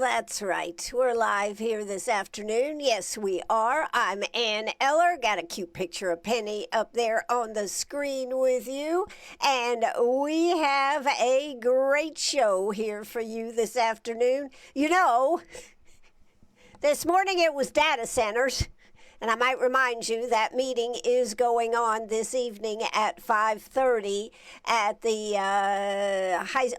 That's right. We're live here this afternoon. Yes, we are. I'm Ann Eller. Got a cute picture of Penny up there on the screen with you. And we have a great show here for you this afternoon. You know, this morning it was data centers. And I might remind you that meeting is going on this evening at 5:30 at the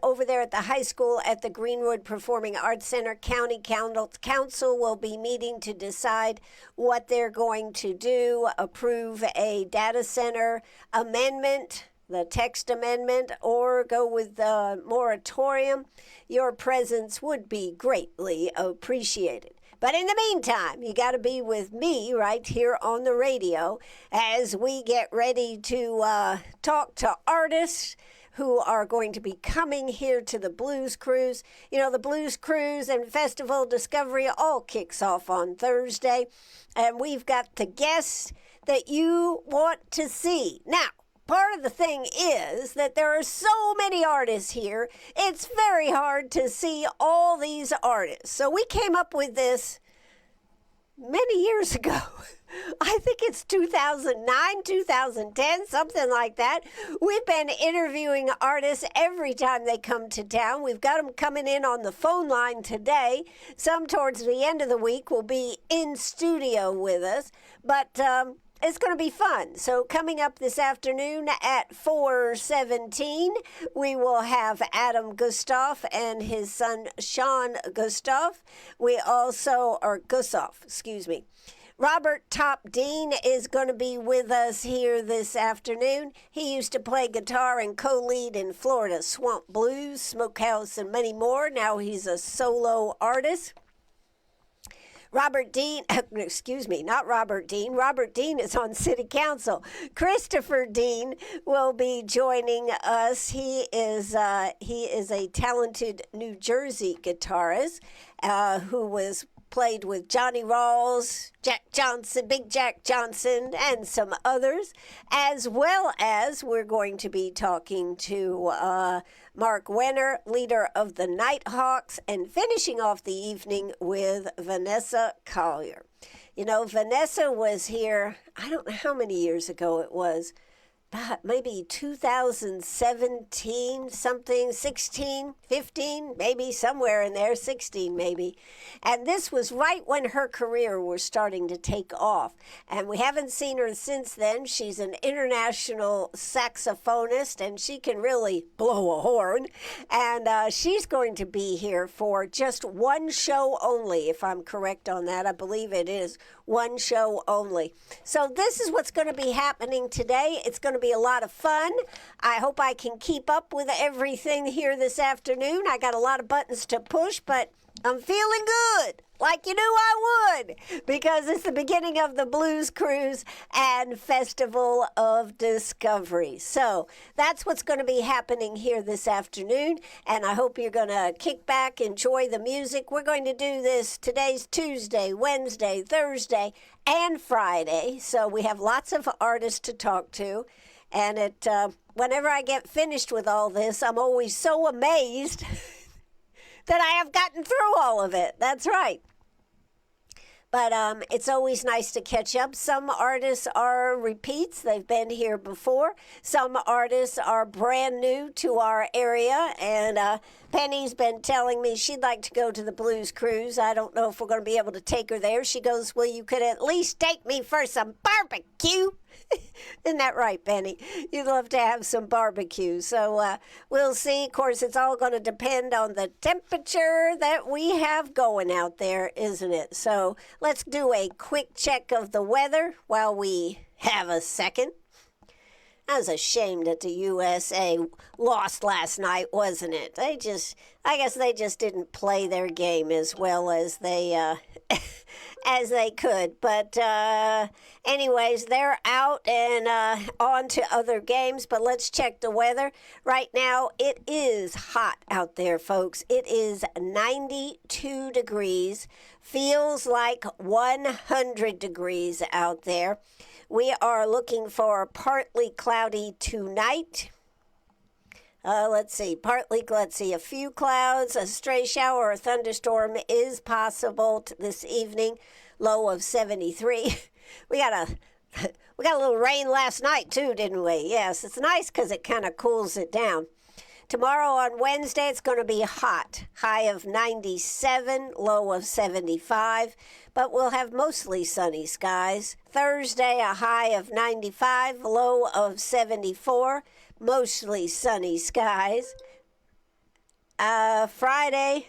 over there at the high school at the Greenwood Performing Arts Center. County Council will be meeting to decide what they're going to do, approve a data center amendment, the text amendment, or go with the moratorium. Your presence would be greatly appreciated. But in the meantime, you got to be with me right here on the radio as we get ready to talk to artists who are going to be coming here to the Blues Cruise. You know, the Blues Cruise and Festival Discovery all kicks off on Thursday, and we've got the guests that you want to see. Now, part of the thing is that there are so many artists here, it's very hard to see all these artists. So we came up with this many years ago. I think it's 2009, 2010, something like that. We've been interviewing artists every time they come to town. We've got them coming in on the phone line today. Some towards the end of the week will be in studio with us. But it's going to be fun. So coming up this afternoon at 4:17, we will have Adam Gustav and his son Sean Gustav. We also, or Gustav, excuse me. Robert Top Dean is going to be with us here this afternoon. He used to play guitar and co-lead in Florida Swamp Blues, Smokehouse, and many more. Now he's a solo artist. Robert Dean, excuse me, not Robert Dean. Robert Dean is on City Council. Christopher Dean will be joining us. He is a talented New Jersey guitarist who was played with Johnny Rawls, Jack Johnson, Big Jack Johnson, and some others, as well as we're going to be talking to Mark Wenner, leader of the Nighthawks, and finishing off the evening with Vanessa Collier. You know, Vanessa was here, I don't know how many years ago it was, maybe 2017, something, 16, 15, maybe somewhere in there, 16 maybe. And this was right when her career was starting to take off. And we haven't seen her since then. She's an international saxophonist, and she can really blow a horn. And she's going to be here for just one show only, if I'm correct on that. I believe it is one show only. So this is what's going to be happening today. It's going to be a lot of fun. I hope I can keep up with everything here this afternoon. I got a lot of buttons to push, but I'm feeling good, like you knew I would, because it's the beginning of the Blues Cruise and Festival of Discovery. So that's what's going to be happening here this afternoon, and I hope you're going to kick back, enjoy the music. We're going to do this. Today's Tuesday, Wednesday, Thursday, and Friday, so we have lots of artists to talk to. And whenever I get finished with all this, I'm always so amazed that I have gotten through all of it. That's right. But it's always nice to catch up. Some artists are repeats. They've been here before. Some artists are brand new to our area. And Penny's been telling me she'd like to go to the Blues Cruise. I don't know if we're going to be able to take her there. She goes, well, you could at least take me for some barbecue. Isn't that right, Penny? You'd love to have some barbecue. So we'll see. Of course, it's all going to depend on the temperature that we have going out there, isn't it? So let's do a quick check of the weather while we have a second. I was ashamed that the USA lost last night, wasn't it? I guess they just didn't play their game as well as they as they could. But anyways, they're out and on to other games. But let's check the weather. Right now, it is hot out there, folks. It is 92 degrees. Feels like 100 degrees out there. We are looking for partly cloudy tonight. Let's see, partly, let's see, a few clouds, a stray shower or thunderstorm is possible this evening, low of 73. We got a we got a little rain last night too, didn't we? Yes, it's nice because it kind of cools it down. Tomorrow on Wednesday, it's going to be hot. High of 97, low of 75, but we'll have mostly sunny skies. Thursday, a high of 95, low of 74, mostly sunny skies. Friday,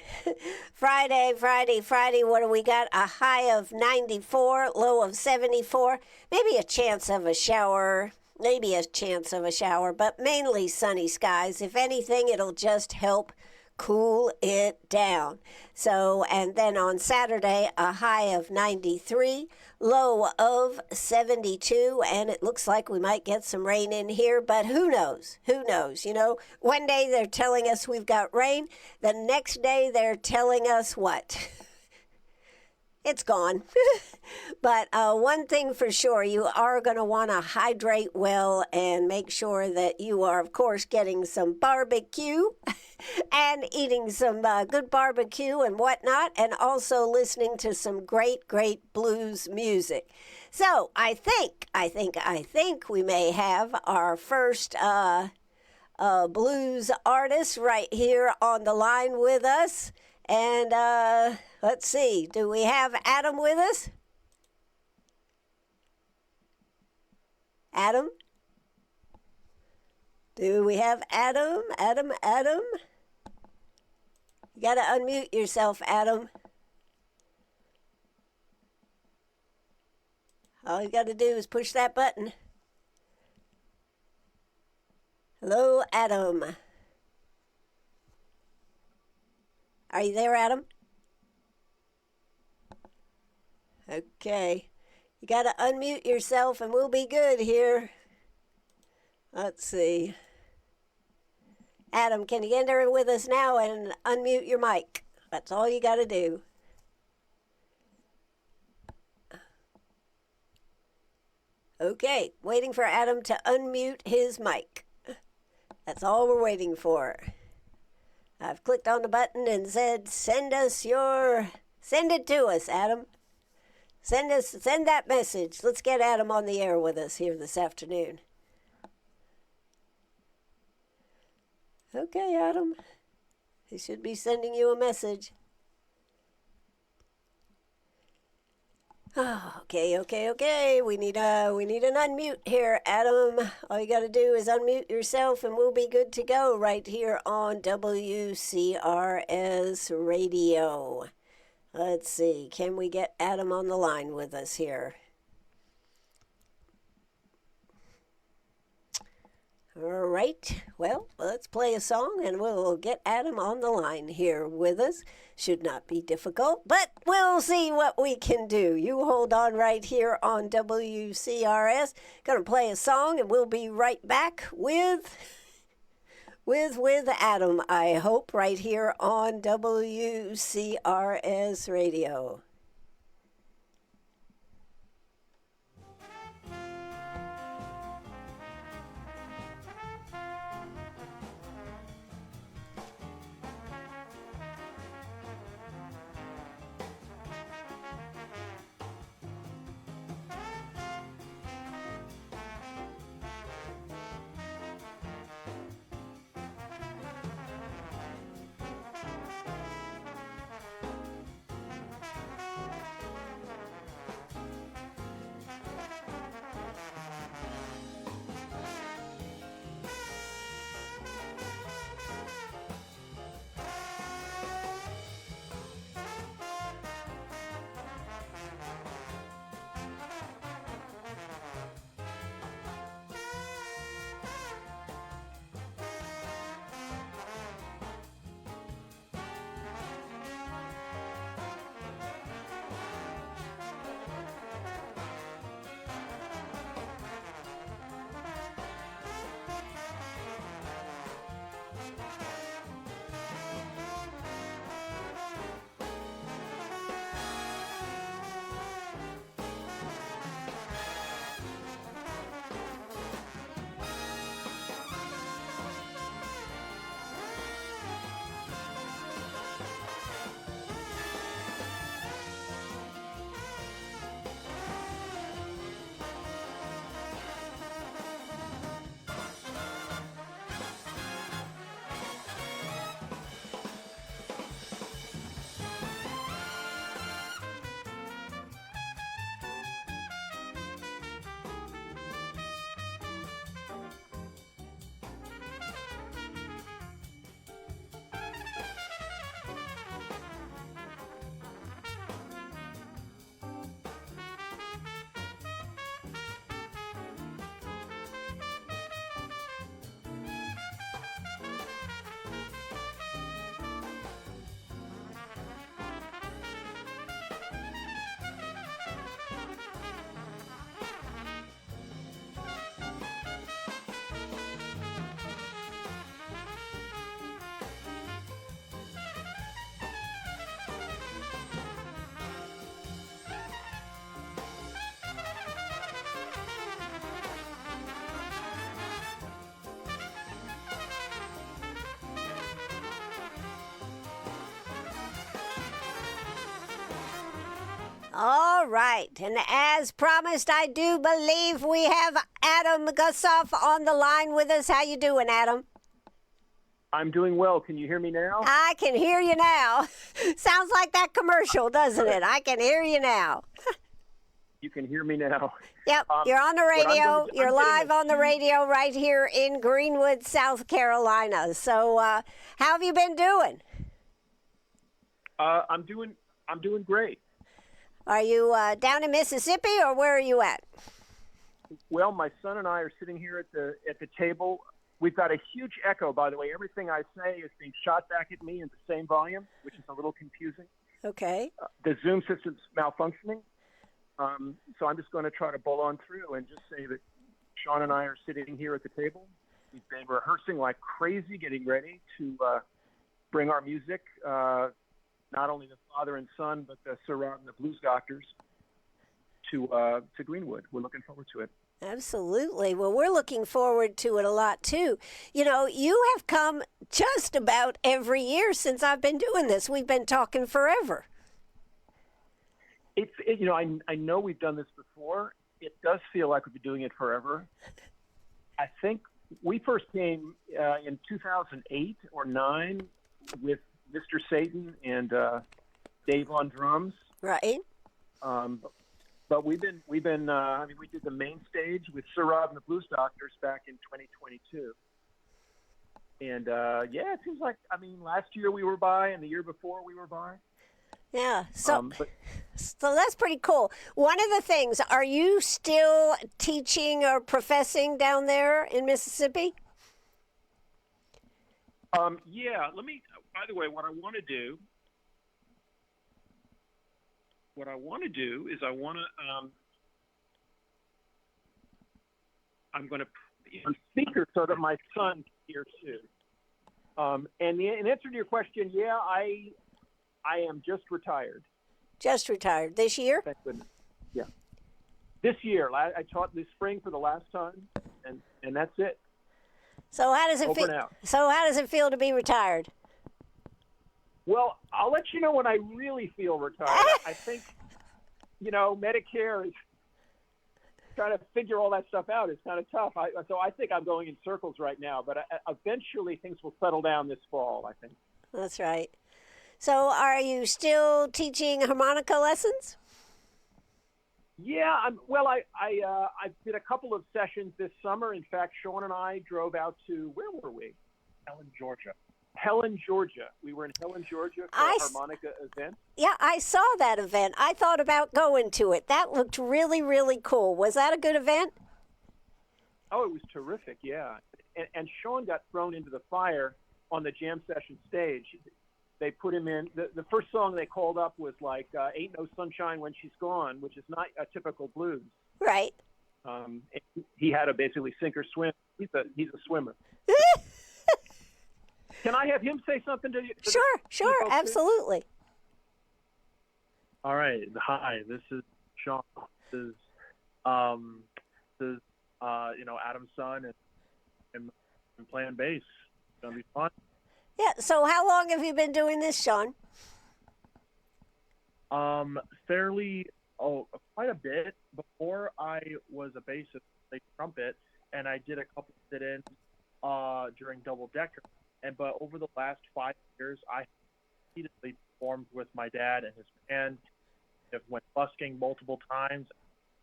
Friday, what do we got? A high of 94, low of 74, maybe a chance of a shower. But mainly sunny skies. If anything, it'll just help cool it down. So, and then on Saturday, a high of 93, low of 72, and it looks like we might get some rain in here, but who knows? Who knows? You know, one day they're telling us we've got rain, the next day they're telling us what? It's gone. But one thing for sure, you are going to want to hydrate well and make sure that you are, of course, getting some barbecue and eating some good barbecue and whatnot, and also listening to some great, great blues music. So I think we may have our first blues artist right here on the line with us. And let's see, do we have Adam with us? Adam? Do we have Adam? Adam? You got to unmute yourself, Adam. All you got to do is push that button. Hello, Adam. Are you there, Adam? Okay. You got to unmute yourself and we'll be good here. Let's see. Adam, can you get there with us now and unmute your mic? That's all you got to do. Okay, waiting for Adam to unmute his mic. That's all we're waiting for. I've clicked on the button and said, send it to us, Adam. Send that message. Let's get Adam on the air with us here this afternoon. Okay, Adam. He should be sending you a message. Oh, okay. We need an unmute here, Adam. All you got to do is unmute yourself and we'll be good to go right here on WCRS Radio. Let's see. Can we get Adam on the line with us here? All right. Well, let's play a song and we'll get Adam on the line here with us. Should not be difficult, but we'll see what we can do. You hold on right here on WCRS. Gonna play a song and we'll be right back with Adam, I hope, right here on WCRS Radio. All right. And as promised, I do believe we have Adam Gussoff on the line with us. How you doing, Adam? I'm doing well. Can you hear me now? I can hear you now. Sounds like that commercial, doesn't it? I can hear you now. You can hear me now. Yep, you're on the radio. You're live on the huge... radio right here in Greenwood, South Carolina. So, how have you been doing? I'm doing great. Are you down in Mississippi, or where are you at? Well, my son and I are sitting here at the table. We've got a huge echo, by the way. Everything I say is being shot back at me in the same volume, which is a little confusing. Okay. The Zoom system's malfunctioning. So I'm just going to try to bowl on through and just say that Sean and I are sitting here at the table. We've been rehearsing like crazy, getting ready to bring our music, not only the father and son, but the Sir Rod and the Blues Doctors, to Greenwood. We're looking forward to it. Absolutely. Well, we're looking forward to it a lot, too. You know, you have come just about every year since I've been doing this. We've been talking forever. I know we've done this before. It does feel like we've been doing it forever. I think we first came in 2008 or 9 with Mr. Satan and Dave on drums. Right. But we've been. We did the main stage with Sir Rod and the Blues Doctors back in 2022. And it seems like last year we were by, and the year before we were by. Yeah. So that's pretty cool. One of the things, are you still teaching or professing down there in Mississippi? Yeah. By the way, what I want to do is I'm going to put you on speaker so that my son can hear too. And in answer to your question, yeah, I am just retired. Just retired this year? Thank goodness. Yeah. This year, I taught this spring for the last time, and that's it. So how does it feel? So how does it feel to be retired? Well, I'll let you know when I really feel retired. I think, Medicare is trying to figure all that stuff out. It's kind of tough. So I think I'm going in circles right now. But eventually things will settle down this fall, I think. That's right. So are you still teaching harmonica lessons? Yeah. I did a couple of sessions this summer. In fact, Sean and I drove out to, where were we? Helen, Georgia. We were in Helen, Georgia for a harmonica event. Yeah, I saw that event. I thought about going to it. That looked really, really cool. Was that a good event? Oh, it was terrific, yeah. And Sean got thrown into the fire on the jam session stage. They put him in. The first song they called up was like Ain't No Sunshine When She's Gone, which is not a typical blues. Right. He had to basically sink or swim. He's a swimmer. Can I have him say something to you? Sure, absolutely. All right. Hi, this is Sean. This is Adam's son, and I'm playing bass. It's gonna be fun. Yeah. So, how long have you been doing this, Sean? Quite a bit. Before I was a bassist, played trumpet, and I did a couple of sit-ins during Double Decker. But over the last 5 years, I repeatedly performed with my dad and his band. I went busking multiple times.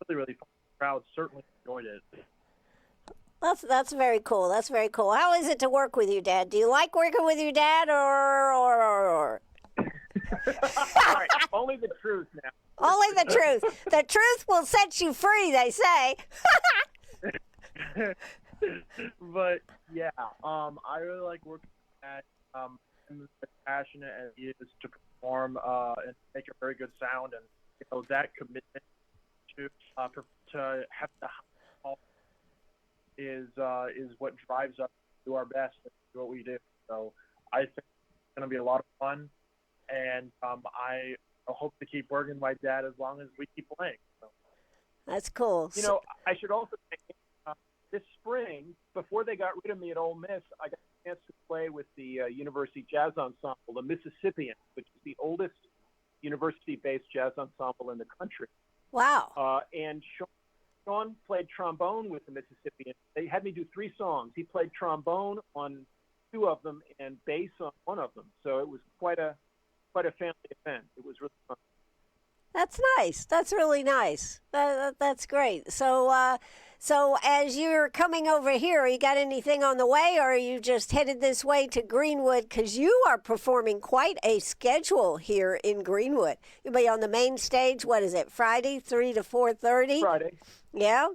Really, really fun. The crowd certainly enjoyed it. That's very cool. That's very cool. How is it to work with your dad? Do you like working with your dad, or? All right, only the truth now. Only the truth. The truth will set you free, they say. But yeah, I really like working at I'm as passionate as he is to perform and make a very good sound, and that commitment to have the is what drives us to do our best and do what we do. So I think it's going to be a lot of fun, and I hope to keep working with my dad as long as we keep playing. So. That's cool. I should also say, this spring, before they got rid of me at Ole Miss, I got a chance to play with the University Jazz Ensemble, the Mississippians, which is the oldest university-based jazz ensemble in the country. Wow. And Sean played trombone with the Mississippians. They had me do 3 songs. He played trombone on 2 of them and bass on 1 of them. So it was quite a family event. It was really fun. That's nice. That's really nice. That's great. So, so as you're coming over here, you got anything on the way, or are you just headed this way to Greenwood? Because you are performing quite a schedule here in Greenwood. You'll be on the main stage. What is it? Friday, 3 to 4:30. Friday. Yeah.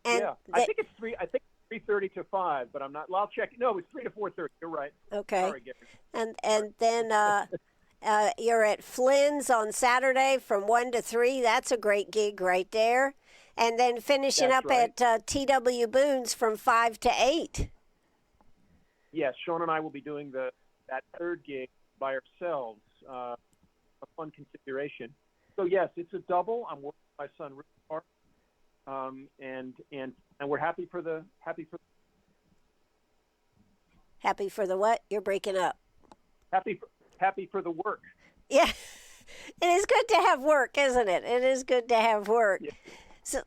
And yeah, I think it's 3. I think 3:30 to 5, but I'm not. Well, I'll check. No, it's 3 to 4:30. You're right. Okay. Sorry, Gary. And then. You're at Flynn's on Saturday from 1 to 3. That's a great gig right there. And then finishing That's up right. at T.W. Boone's from 5 to 8. Yes, Sean and I will be doing that 3rd gig by ourselves. A fun configuration. So yes, it's a double. I'm working with my son really hard, and we're happy for the. Happy for the what? You're breaking up. Happy for the work. Yeah, it is good to have work, isn't it? It is good to have work. Yeah.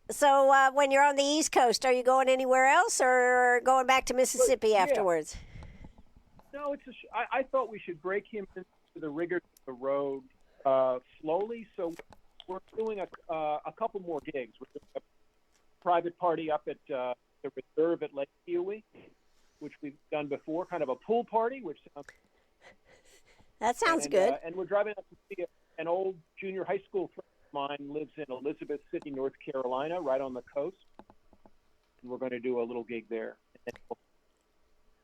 So when you're on the East Coast, are you going anywhere else or going back to Mississippi afterwards? No, I thought we should break him into the rigors of the road slowly. So we're doing a couple more gigs. We're doing a private party up at the Reserve at Lake Eowee, which we've done before, kind of a pool party, which sounds. That sounds good. And we're driving up to see an old junior high school friend of mine lives in Elizabeth City, North Carolina, right on the coast. And we're going to do a little gig there.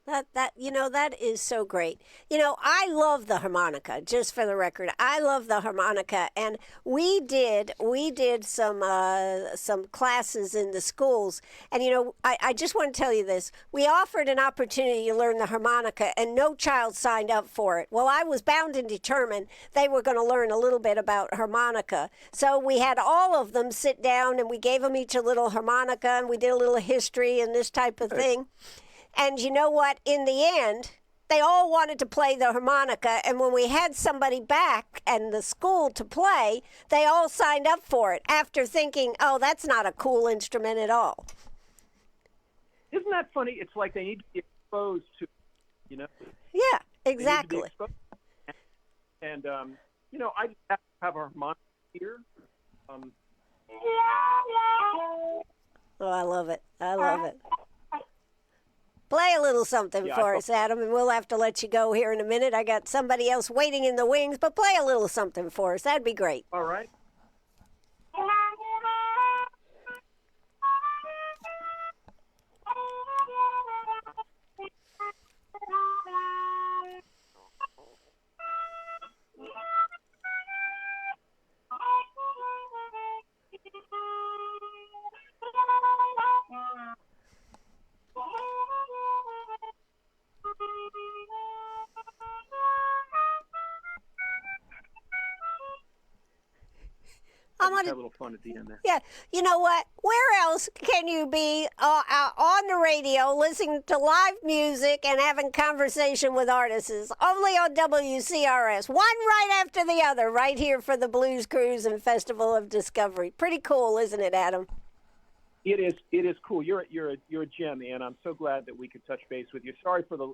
That is so great. I love the harmonica, just for the record. I love the harmonica, and we did some classes in the schools. And I just want to tell you this. We offered an opportunity to learn the harmonica, and no child signed up for it. Well, I was bound and determined they were going to learn a little bit about harmonica. So we had all of them sit down, and we gave them each a little harmonica, and we did a little history and this type of thing. And you know what? In the end, they all wanted to play the harmonica. And when we had somebody back and the school to play, they all signed up for it after thinking, oh, that's not a cool instrument at all. Isn't that funny? It's like they need to be exposed to, Yeah, exactly. And, I have a harmonica here. Oh, I love it. I love it. Play a little something for us, Adam, and we'll have to let you go here in a minute. I got somebody else waiting in the wings, but play a little something for us. That'd be great. All right. Have a little fun at the end there. Yeah, you know what? Where else can you be on the radio, listening to live music and having conversation with artists? Only on WCRS, one right after the other, right here for the Blues Cruise and Festival of Discovery. Pretty cool, isn't it, Adam? It is cool. You're a gem, Ann. I'm so glad that we could touch base with you. Sorry for the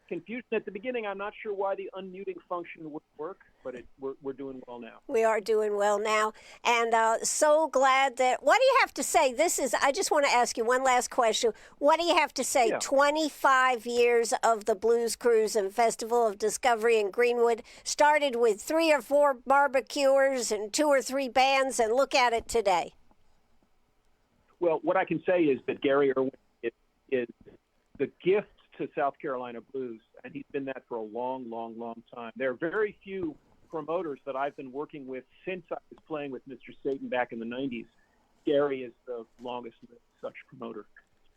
confusion at the beginning. I'm not sure why the unmuting function would work, but we're doing well now. We are doing well now, and so glad that. What do you have to say? I just want to ask you one last question. What do you have to say? Yeah. 25 years of the Blues Cruise and Festival of Discovery in Greenwood started with 3 or 4 barbecuers and 2 or 3 bands, and look at it today. Well, what I can say is that Gary Irwin is the gift to South Carolina blues, and he's been that for a long, long, long time. There are very few promoters that I've been working with since I was playing with Mr. Satan back in the 90s. Gary is the longest such promoter.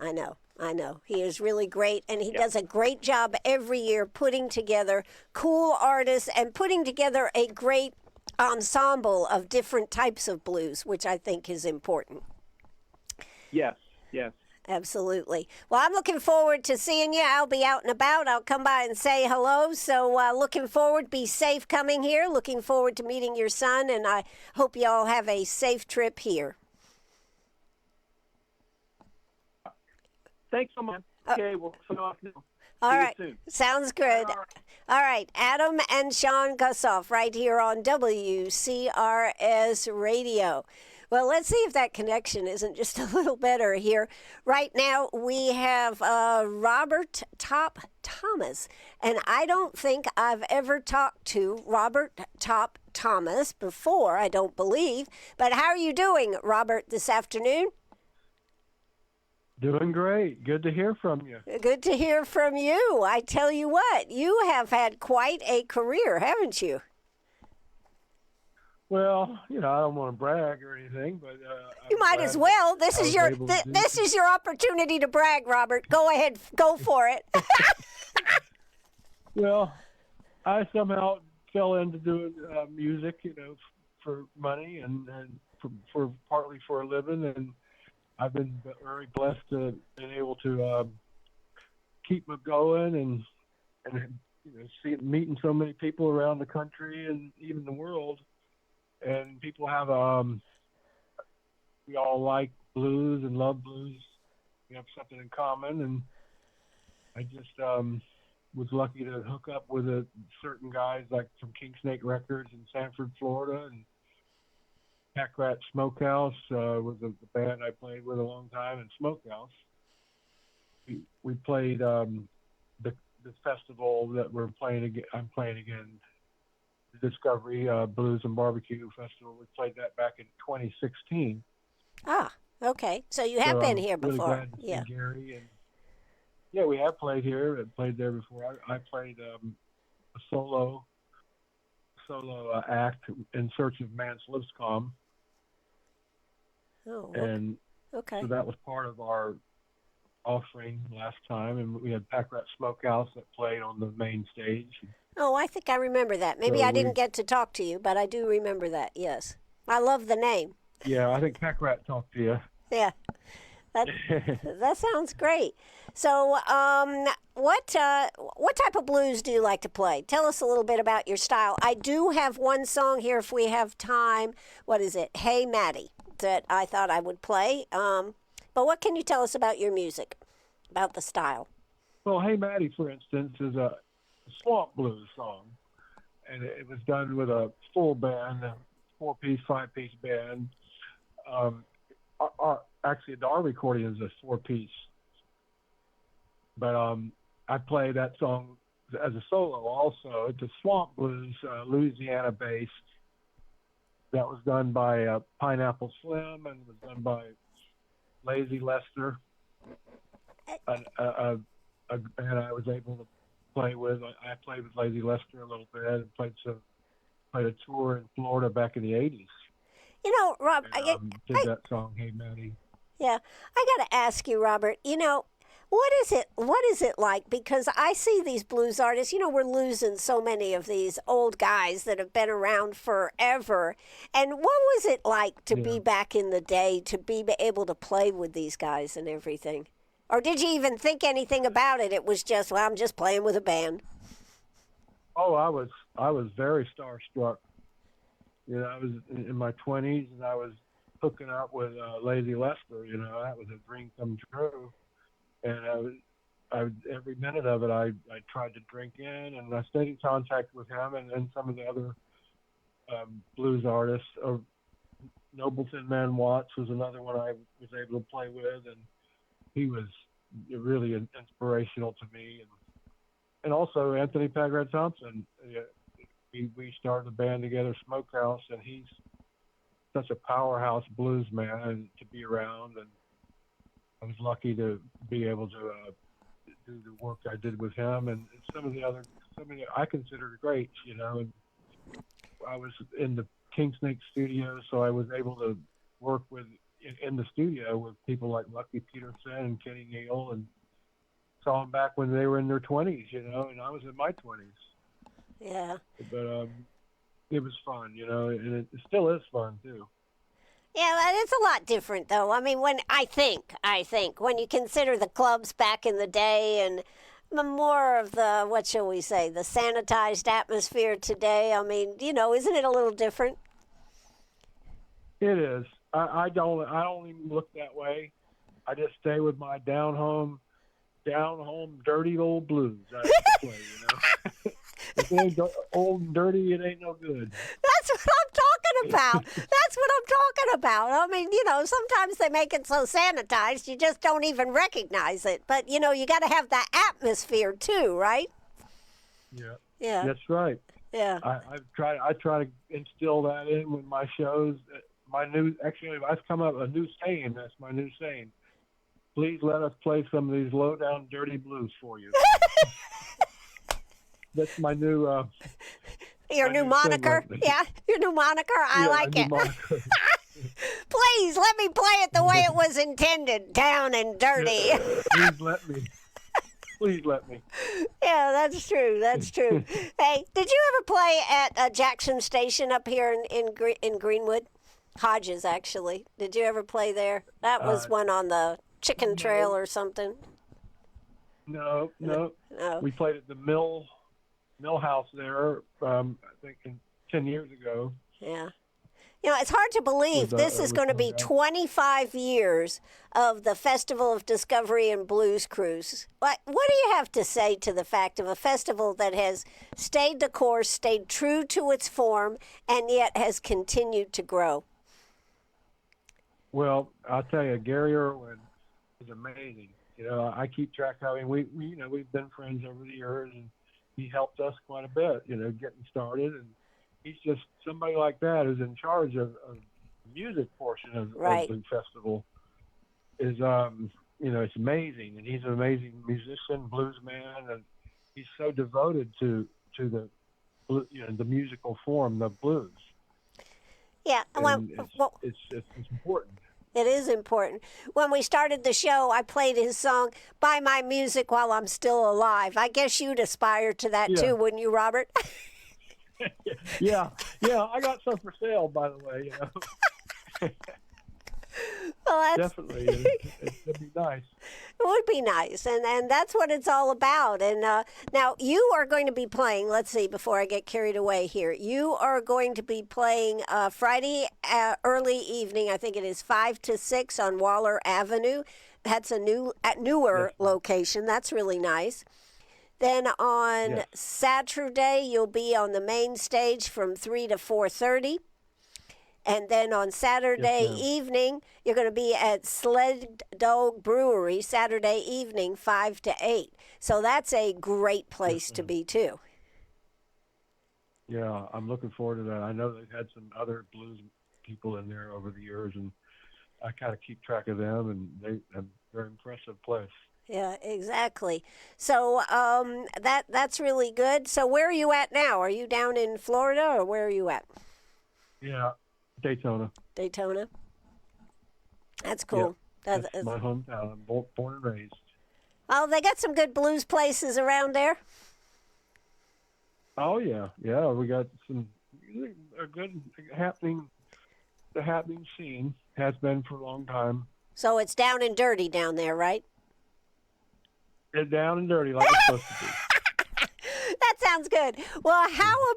I know. He is really great, and he does a great job every year putting together cool artists and putting together a great ensemble of different types of blues, which I think is important. Yes, yes. Absolutely. Well, I'm looking forward to seeing you. I'll be out and about. I'll come by and say hello. So looking forward. Be safe coming here. Looking forward to meeting your son, and I hope you all have a safe trip here. Thanks so much. Okay, we'll sign off now. All See you right. soon. Sounds good. All right. Adam and Sean Gussoff right here on WCRS Radio. Well, let's see if that connection isn't just a little better here. Right now, we have Robert Top Thomas. And I don't think I've ever talked to Robert Top Thomas before, I don't believe. But how are you doing, Robert, this afternoon? Doing great. Good to hear from you. Good to hear from you. I tell you what, you have had quite a career, haven't you? Well, I don't want to brag or anything, but you might as well. This is your opportunity to brag, Robert. Go ahead, go for it. Well, I somehow fell into doing music, for money and for partly for a living, and I've been very blessed to been able to keep me going and meeting so many people around the country and even the world. And people have we all like blues and love blues. We have something in common, and I just was lucky to hook up with certain guys like from King Snake Records in Sanford, Florida, and Pack Rat Smokehouse was the band I played with a long time in Smokehouse. We played the festival that we're playing again. I'm playing again, the Discovery Blues and Barbecue Festival. We played that back in 2016. Ah, okay. So you have been here really before. Glad to see Gary, and yeah, we have played here. I played there before. I played a solo act in Search of Mance Lipscomb. Oh, and okay. So that was part of our offering last time, and we had Pack Rat Smokehouse that played on the main stage. Oh, I think I remember that. Maybe I didn't get to talk to you, but I do remember that, yes. I love the name. Yeah, I think Pack Rat talked to you. Yeah, that sounds great. So what type of blues do you like to play? Tell us a little bit about your style. I do have one song here if we have time. What is it? Hey, Maddie, that I thought I would play. But what can you tell us about your music, about the style? Well, Hey Maddie, for instance, is a swamp blues song, and it was done with a full band, a 4-piece, 5-piece band. Actually, our recording is a 4-piece, but I play that song as a solo also. It's a swamp blues, Louisiana-based. That was done by Pineapple Slim and was done by Lazy Lester, and I was able to play with. I played with Lazy Lester a little bit and played a tour in Florida back in the '80s. Rob, and, did that song, Hey Maddie. Yeah, I got to ask you, Robert. What is it like? Because I see these blues artists, we're losing so many of these old guys that have been around forever. And what was it like to be back in the day, to be able to play with these guys and everything? Or did you even think anything about it? It was just, well, I'm just playing with a band. Oh, I was very starstruck. I was in my 20s, and I was hooking up with Lazy Lester. That was a dream come true. And every minute of it, I tried to drink in, and I stayed in contact with him and some of the other blues artists. Nobleton Man Watts was another one I was able to play with, and he was really inspirational to me. And also Anthony Pack Rat Thompson. We started a band together, Smokehouse, and he's such a powerhouse blues man to be around, and I was lucky to be able to do the work I did with him and some of the I considered greats, And I was in the King Snake studio, so I was able to work in the studio with people like Lucky Peterson and Kenny Neal, and saw them back when they were in their 20s, and I was in my 20s. Yeah. But it was fun, and it still is fun too. Yeah, well, it's a lot different, though. I mean, I think, when you consider the clubs back in the day and more of the, what shall we say, the sanitized atmosphere today, I mean, isn't it a little different? It is. I don't even look that way. I just stay with my down home, dirty old blues. I have to play, If it ain't old and dirty, it ain't no good. That's what I'm talking about. That's what I'm talking about. I mean, sometimes they make it so sanitized you just don't even recognize it. But, you got to have that atmosphere too, right? Yeah. Yeah. That's right. Yeah. I try to instill that in with my shows. I've come up a new saying. That's my new saying. Please let us play some of these low down dirty blues for you. That's my new. Your new moniker? Yeah, your new moniker? I like it. Please let me play it the way it was intended, down and dirty. Please let me. Please let me. Yeah, that's true. That's true. Hey, did you ever play at Jackson Station up here in Greenwood? Hodges, actually. Did you ever play there? That was one on the Chicken Trail or something. No. We played at the Mill House there, I think 10 years ago. Yeah. It's hard to believe this is going to be 25 years of the Festival of Discovery and Blues Cruise. What do you have to say to the fact of a festival that has stayed the course, stayed true to its form, and yet has continued to grow? Well, I'll tell you, Gary Irwin is amazing. I keep track of him. We've been friends over the years, and he helped us quite a bit, getting started. And he's just somebody like that who's in charge of the music portion of the festival. Is it's amazing, and he's an amazing musician, blues man, and he's so devoted to the musical form, the blues. Yeah, it's important. It is important. When we started the show, I played his song, Buy My Music While I'm Still Alive. I guess you'd aspire to that too, wouldn't you, Robert? Yeah. I got some for sale, by the way, Well, definitely. It'd be nice. It would be nice, and that's what it's all about. And now you are going to be playing, let's see, before I get carried away here, you are going to be playing Friday early evening, I think it is 5 to 6 on Waller Avenue. That's a newer location. That's really nice. Then on Saturday, you'll be on the main stage from 3 to 4:30. And then on Saturday evening, you're going to be at Sled Dog Brewery, Saturday evening, 5 to 8. So that's a great place to be, too. Yeah, I'm looking forward to that. I know they've had some other blues people in there over the years, and I kind of keep track of them, and they're a very impressive place. Yeah, exactly. So that's really good. So where are you at now? Are you down in Florida, or where are you at? Yeah. Daytona. That's cool. Yeah, that's my hometown. I'm born and raised. Oh, they got some good blues places around there. Oh yeah. We got a good happening. The happening scene has been for a long time. So it's down and dirty down there, right? It's down and dirty like it's supposed to be. That sounds good. Well, how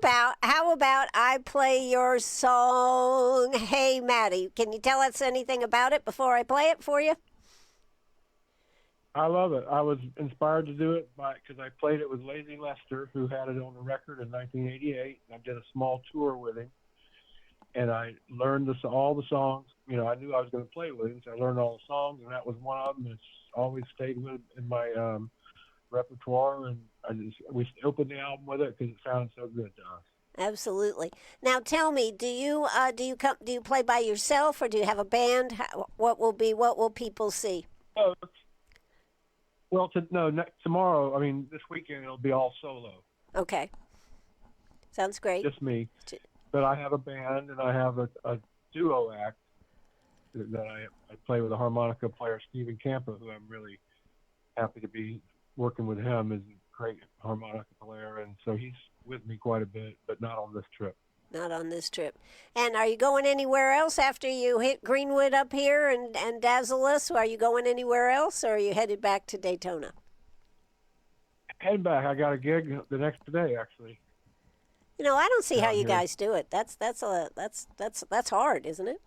about I play your song, Hey Maddie? Can you tell us anything about it before I play it for you? I love it. I was inspired to do it because I played it with Lazy Lester, who had it on the record in 1988. I did a small tour with him, and I learned all the songs. I knew I was going to play with him, so I learned all the songs, and that was one of them. It's always stayed with in my repertoire, and we opened the album with it because it sounded so good to us. Absolutely. Now tell me, do you play by yourself, or do you have a band? What will people see? Tomorrow. I mean, this weekend it'll be all solo. Okay. Sounds great. Just me. But I have a band, and I have a duo act that I play with a harmonica player, Stephen Campa, who I'm really happy to be working with him. Is a great harmonica player, and so he's with me quite a bit, but not on this trip. Not on this trip. And are you going anywhere else after you hit Greenwood up here and dazzle us? Are you going anywhere else, or are you headed back to Daytona? Heading back. I got a gig the next day, actually. You know, I don't see how Down you here. guys do it. That's hard, isn't it?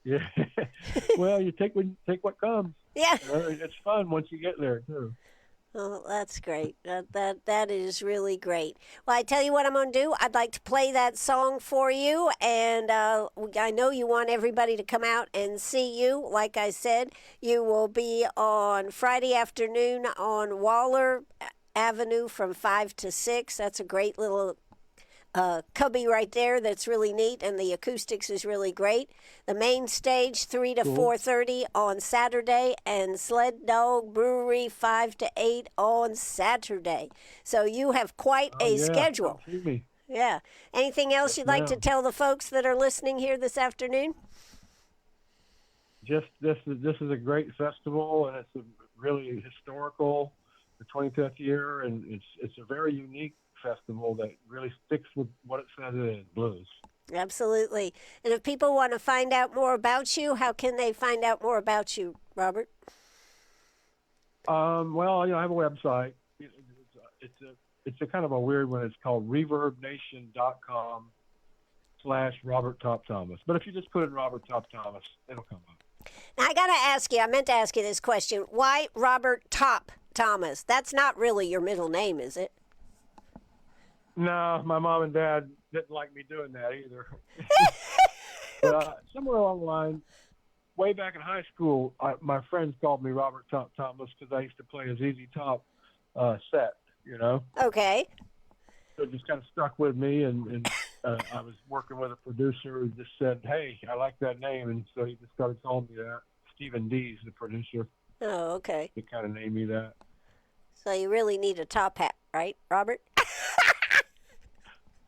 Yeah. Well, you take what comes. Yeah. It's fun once you get there too. Oh, that's great. That is really great. Well, I tell you what I'm going to do. I'd like to play that song for you, and I know you want everybody to come out and see you. Like I said, you will be on Friday afternoon on Waller Avenue from 5 to 6. That's a great little cubby right there that's really neat, and the acoustics is really great. The main stage 3 to 4:30 on Saturday, and Sled Dog Brewery 5 to 8 on Saturday. So you have quite a schedule. Excuse me. Yeah. Anything else you'd like to tell the folks that are listening here this afternoon? Just this is a great festival, and it's a really historical, the 25th year, and it's a very unique festival that really sticks with what it says it is, blues. Absolutely. And if people want to find out more about you, how can they find out more about you, Robert? Well, I have a website. It's a kind of a weird one. It's called reverbnation.com/Robert Top Thomas. But if you just put in Robert Top Thomas, it'll come up. Now, I got to ask you, I meant to ask you this question. Why Robert Top Thomas? That's not really your middle name, is it? No, my mom and dad didn't like me doing that either. But somewhere along the line, way back in high school, my friends called me Robert Top Thomas because I used to play a ZZ Top set, you know. Okay. So it just kind of stuck with me, and I was working with a producer who just said, "Hey, I like that name," and so he just started calling me that. Stephen D's the producer. Oh, okay. He kind of named me that. So you really need a top hat, right, Robert?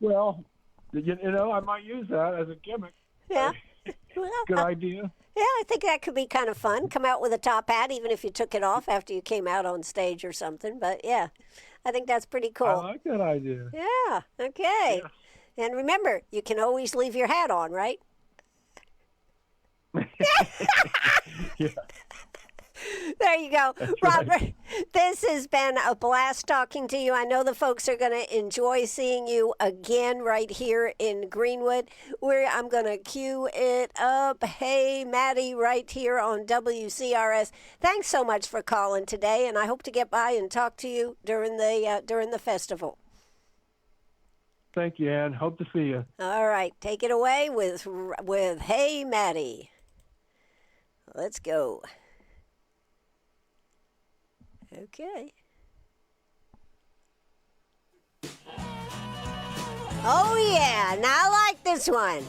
Well, you know, I might use that as a gimmick. Yeah. Good idea. Yeah, I think that could be kind of fun. Come out with a top hat, even if you took it off after you came out on stage or something. But yeah, I think that's pretty cool. I like that idea. Yeah, okay. Yes. And remember, you can always leave your hat on, right? Yeah. There you go. That's Robert, right. this has been a blast talking to you. I know the folks are going to enjoy seeing you again right here in Greenwood. I'm going to cue it up. Hey, Maddie, right here on WCRS. Thanks so much for calling today, and I hope to get by and talk to you during the festival. Thank you, Ann. Hope to see you. All right, take it away with Hey, Maddie. Let's go. Okay. Oh, yeah. Now I like this one.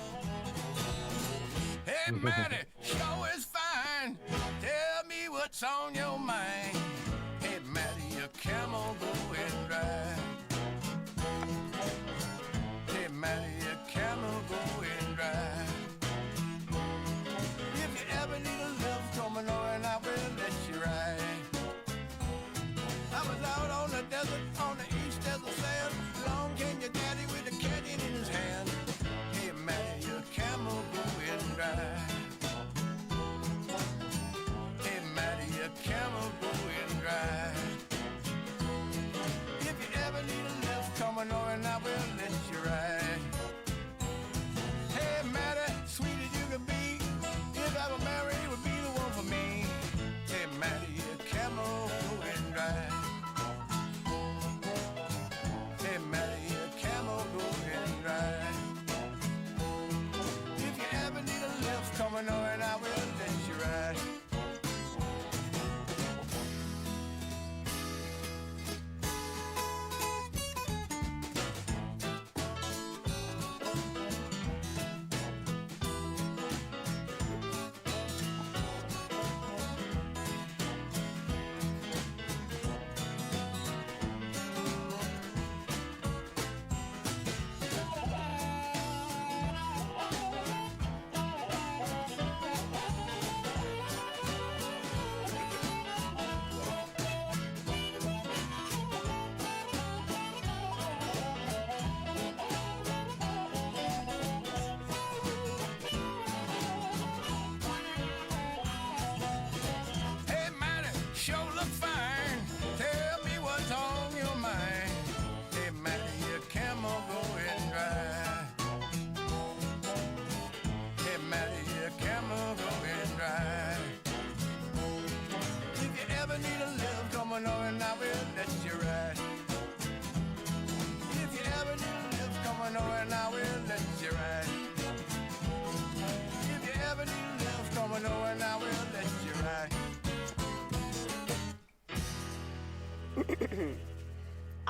Hey, Maddie, show is fine. Tell me what's on your mind. Hey, Maddie, a camel going dry. Hey, Maddie, a camel going dry. If you ever need a lift, come and know and I will let you ride. I was out on the desert, on the east desert sand. Long came your daddy with a canyon in his hand. Hey, Maddie, your camel going dry. Hey, Maddie, your camel going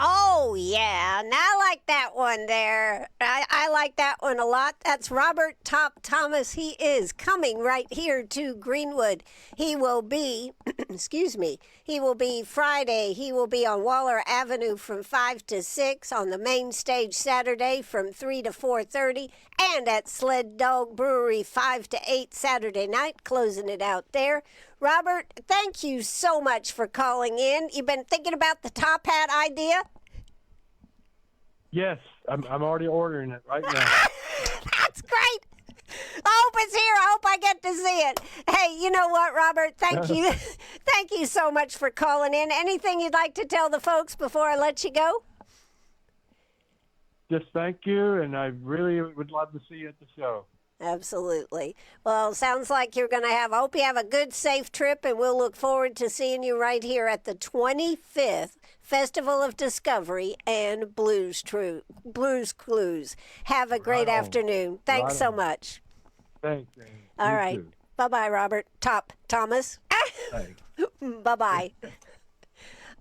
Oh, yeah. And I like that one there. I like that one a lot. That's Robert Top Thomas. He is coming right here to Greenwood. He will be, excuse me, he will be Friday. He will be on Waller Avenue from 5 to 6, on the main stage Saturday from 3 to 4:30, and at Sled Dog Brewery 5 to 8 Saturday night, closing it out there. Robert, thank you so much for calling in. You've been thinking about the top hat idea? Yes, I'm already ordering it right now. That's great. I hope it's here. I hope I get to see it. Hey, you know what, Robert? Thank you. Thank you so much for calling in. Anything you'd like to tell the folks before I let you go? Just thank you, and I really would love to see you at the show. Absolutely. Well, sounds like you're going to I hope you have a good, safe trip, and we'll look forward to seeing you right here at the 25th Festival of Discovery and Blues Clues. Have a great afternoon. Thanks so much. Thanks, Amy. All right. Bye-bye, Robert. Thomas. Thanks. Bye-bye.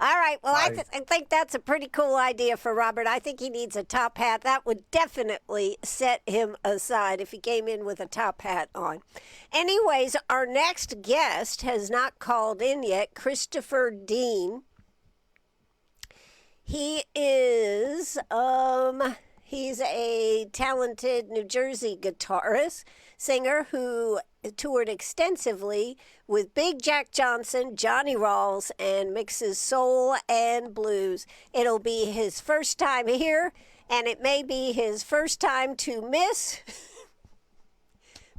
All right. Well, I think that's a pretty cool idea for Robert. I think he needs a top hat. That would definitely set him aside if he came in with a top hat on. Anyways, our next guest has not called in yet, Christopher Dean. He is, he's a talented New Jersey guitarist, singer who toured extensively with Big Jack Johnson, Johnny Rawls, and mixes soul and blues. It'll be his first time here, and it may be his first time to miss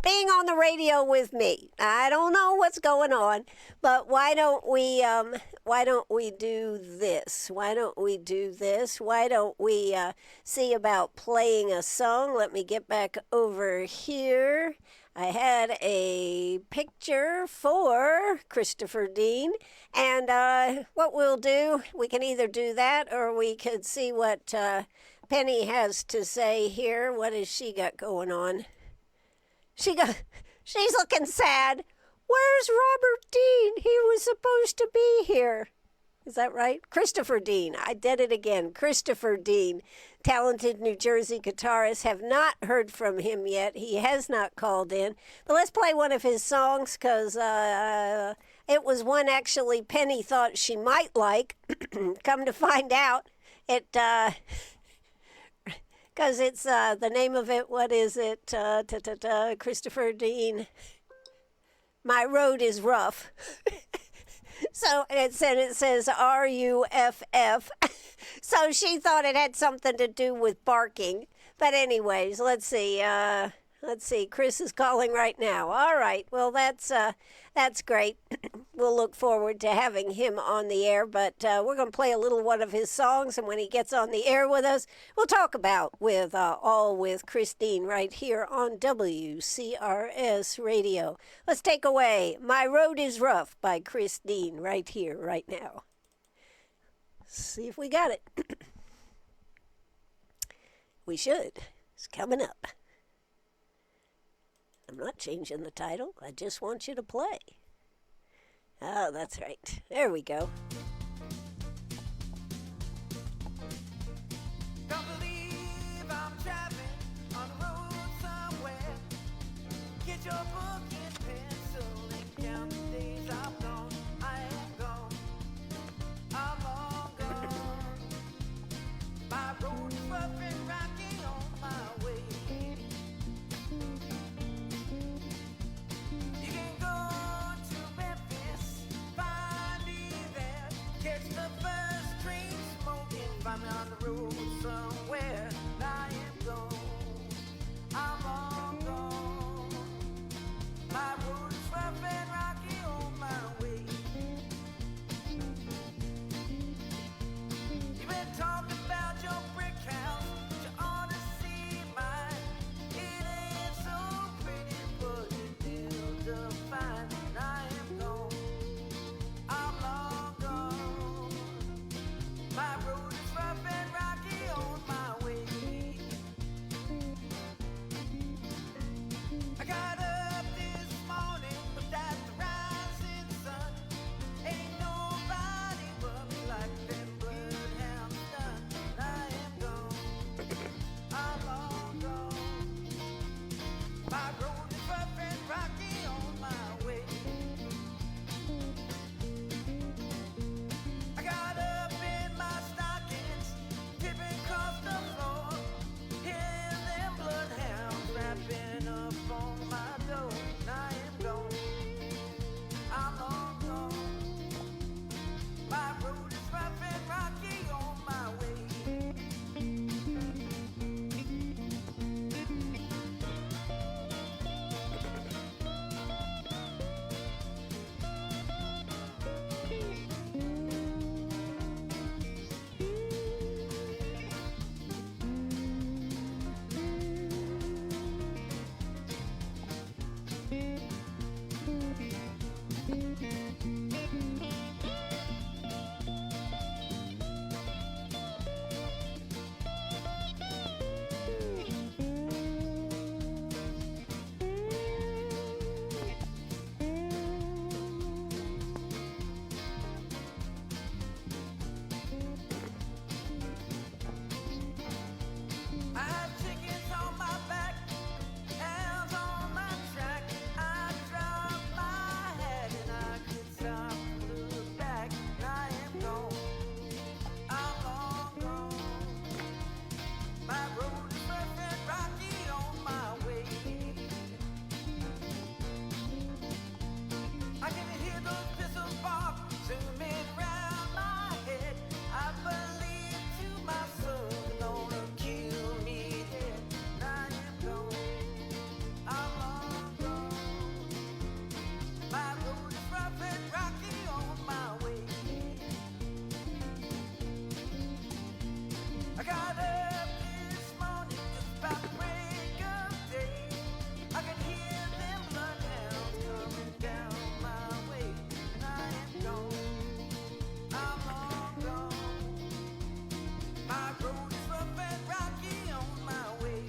being on the radio with me. I don't know what's going on, but why don't we do this? Why don't we see about playing a song? Let me get back over here. I had a picture for Christopher Dean, and what we'll do, we can either do that or we could see what Penny has to say here. What has she got going on? She's looking sad. Where's Robert Dean? He was supposed to be here. Is that right? Christopher Dean. I did it again. Christopher Dean, talented New Jersey guitarist. Have not heard from him yet. He has not called in. But let's play one of his songs because it was one actually Penny thought she might like. Come to find out, because it's the name of it. What is it? Christopher Dean. My Road is Rough. So it says R-U-F-F. So she thought it had something to do with barking. But anyways, let's see. Chris is calling right now. All right. Well, that's great. We'll look forward to having him on the air. But we're going to play a little one of his songs, and when he gets on the air with us, we'll talk about all with Christine right here on WCRS Radio. Let's take away "My Road Is Rough" by Christine right here, right now. See if we got it. We should. It's coming up. I'm not changing the title. I just want you to play. Oh, that's right. There we go. Don't believe I'm traveling on the road somewhere. Get your book and pencil and count the days I've gone. I am gone. I'm long gone. My road is rough and rocky on my way. You can go to Memphis, find me there. My road is rough and rocky on my way. I got up in my stockings, tipping across the floor, hearing them bloodhounds rapping up on my door. And I am gone, I'm long gone. My road is rough and rocky on my way. I had chickens on my back, hounds on my track. I dropped my head and I could stop and look back. And I am gone, I'm long gone. My road is rough and rocky on my way. I can hear those pistols bark, zooming round my head. I believe to my soul, they're gonna kill me dead. And I am gone, I'm long gone. My road is rough and rocky on my way. I got up this morning just about break of day. I could hear them bloodhounds coming down my way. And I am gone, I'm long gone. My road is rough and rocky on my way.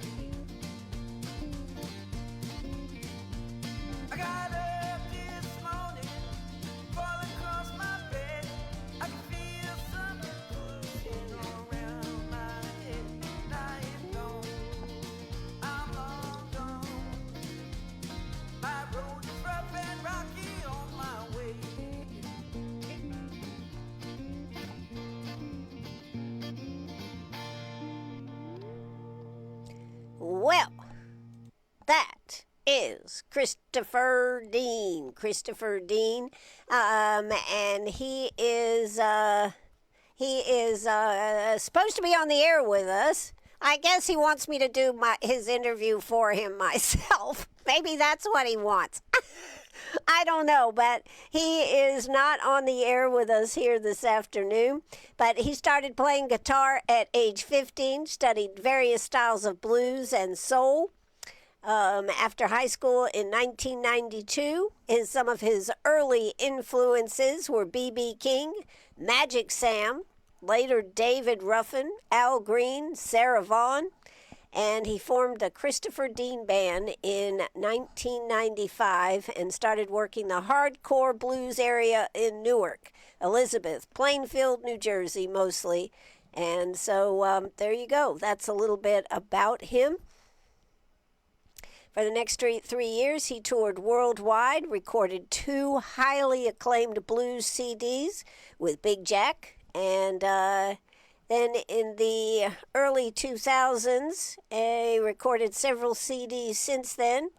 I got up this morning, falling across my bed. I can feel something pushing around my head. And I am gone, I'm long gone. My road is rough and rocky on my way. Well, that is Christopher Dean. Christopher Dean, and he is supposed to be on the air with us. I guess he wants me to do his interview for him myself. Maybe that's what he wants. I don't know, but he is not on the air with us here this afternoon. But he started playing guitar at age 15, studied various styles of blues and soul. After high school in 1992, some of his early influences were B.B. King, Magic Sam, later David Ruffin, Al Green, Sarah Vaughan, and he formed the Christopher Dean Band in 1995 and started working the hardcore blues area in Newark, Elizabeth, Plainfield, New Jersey mostly. And so there you go. That's a little bit about him. For the next 3 years, he toured worldwide, recorded 2 highly acclaimed blues CDs with Big Jack, and then in the early 2000s, he recorded several CDs since then.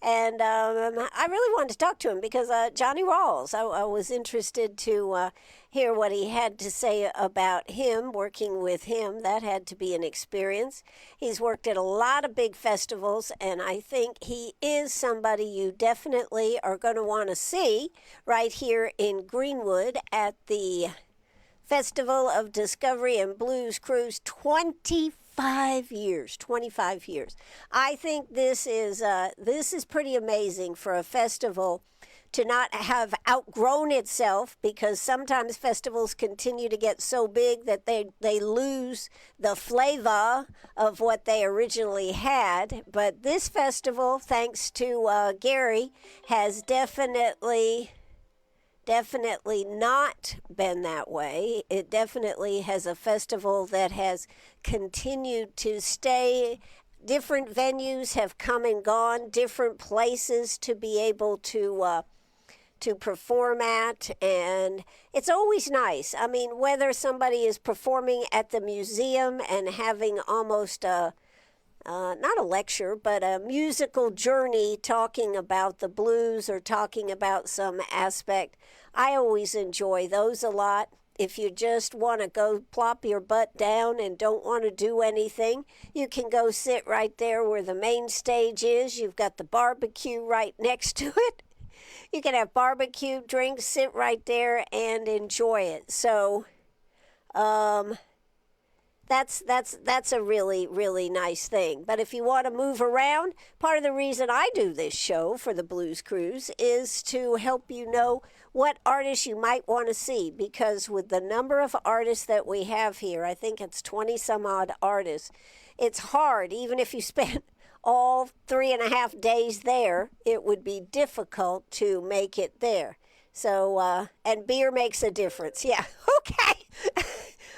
And I really wanted to talk to him because Johnny Rawls, I was interested to hear what he had to say about him, working with him. That had to be an experience. He's worked at a lot of big festivals, and I think he is somebody you definitely are going to want to see right here in Greenwood at the Festival of Discovery and Blues Cruise. 25 years. I think this is pretty amazing for a festival to not have outgrown itself, because sometimes festivals continue to get so big that they lose the flavor of what they originally had. But this festival, thanks to Gary, has definitely not been that way. It definitely has a festival that has continued to stay different venues have come and gone, different places to be able to perform at, and it's always nice. I mean, whether somebody is performing at the museum and having almost a not a lecture, but a musical journey talking about the blues or talking about some aspect. I always enjoy those a lot. If you just want to go plop your butt down and don't want to do anything, you can go sit right there where the main stage is. You've got the barbecue right next to it. You can have barbecue, drinks, sit right there and enjoy it. So, that's a really, really nice thing. But if you want to move around, part of the reason I do this show for the Blues Cruise is to help you know what artists you might want to see, because with the number of artists that we have here, I think it's 20 some odd artists, it's hard. Even if you spent all 3.5 days there, it would be difficult to make it there. So, and beer makes a difference. Yeah, okay.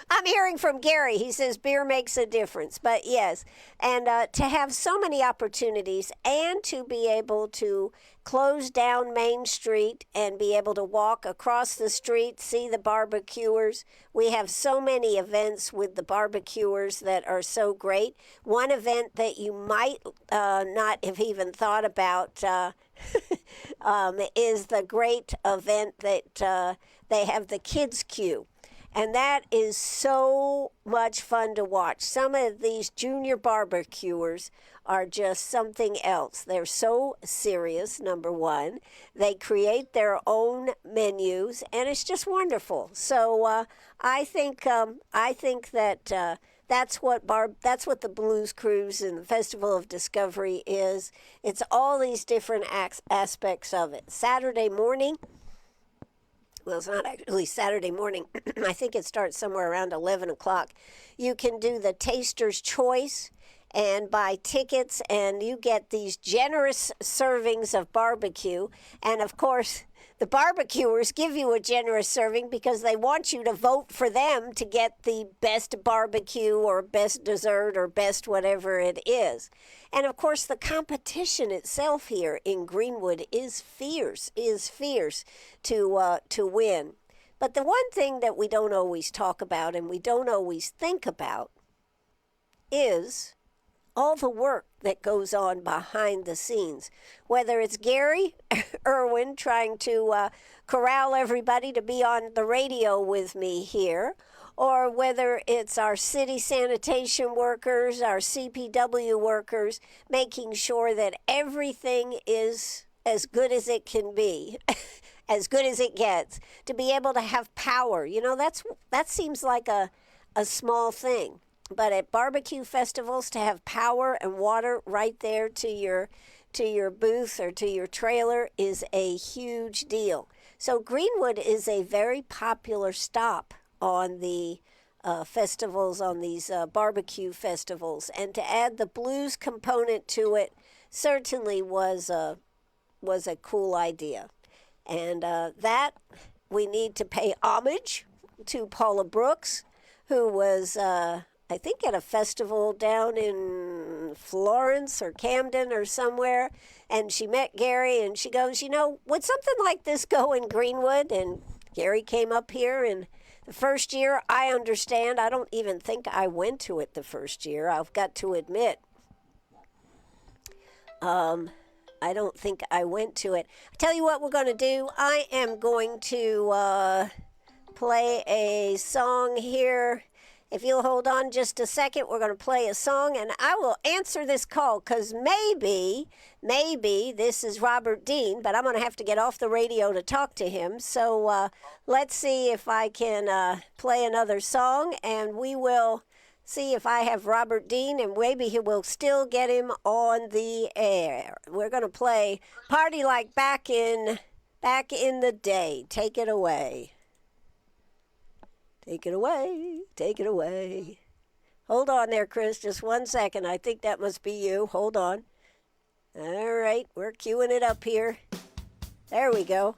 I'm hearing from Gary. He says beer makes a difference. But yes, and to have so many opportunities and to be able to close down Main Street and be able to walk across the street, see the barbecuers. We have so many events with the barbecuers that are so great. One event that you might not have even thought about is the great event that they have, the Kids Queue. And that is so much fun to watch. Some of these junior barbecuers are just something else. They're so serious, number one. They create their own menus, and it's just wonderful. So I think that that's what the Blues Cruise and the Festival of Discovery is. It's all these different aspects of it. Saturday morning. Well, it's not actually Saturday morning. I think it starts somewhere around 11 o'clock. You can do the Taster's Choice and buy tickets, and you get these generous servings of barbecue. And, of course, the barbecuers give you a generous serving because they want you to vote for them to get the best barbecue or best dessert or best whatever it is. And, of course, the competition itself here in Greenwood is fierce to win. But the one thing that we don't always talk about and we don't always think about is all the work that goes on behind the scenes. Whether it's Gary Irwin trying to corral everybody to be on the radio with me here, or whether it's our city sanitation workers, our CPW workers, making sure that everything is as good as it can be, as good as it gets, to be able to have power. You know, that seems like a small thing. But at barbecue festivals, to have power and water right there to your booth or to your trailer is a huge deal. So Greenwood is a very popular stop on the festivals, on these barbecue festivals. And to add the blues component to it certainly was a cool idea. And that we need to pay homage to Paula Brooks, who was I think at a festival down in Florence or Camden or somewhere, and she met Gary, and she goes, you know, would something like this go in Greenwood? And Gary came up here, and the first year, I understand, I don't even think I went to it the first year, I've got to admit. I don't think I went to it. I tell you what we're going to do. I am going to play a song here. If you'll hold on just a second, we're going to play a song, and I will answer this call, because maybe this is Robert Dean, but I'm going to have to get off the radio to talk to him. So let's see if I can play another song, and we will see if I have Robert Dean, and maybe he will still get him on the air. We're going to play Party Like Back in the Day. Take it away. Take it away, take it away. Hold on there, Chris, just 1 second. I think that must be you. Hold on. All right, we're queuing it up here. There we go.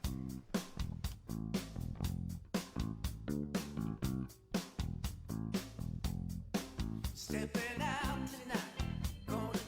Stepping out tonight, gonna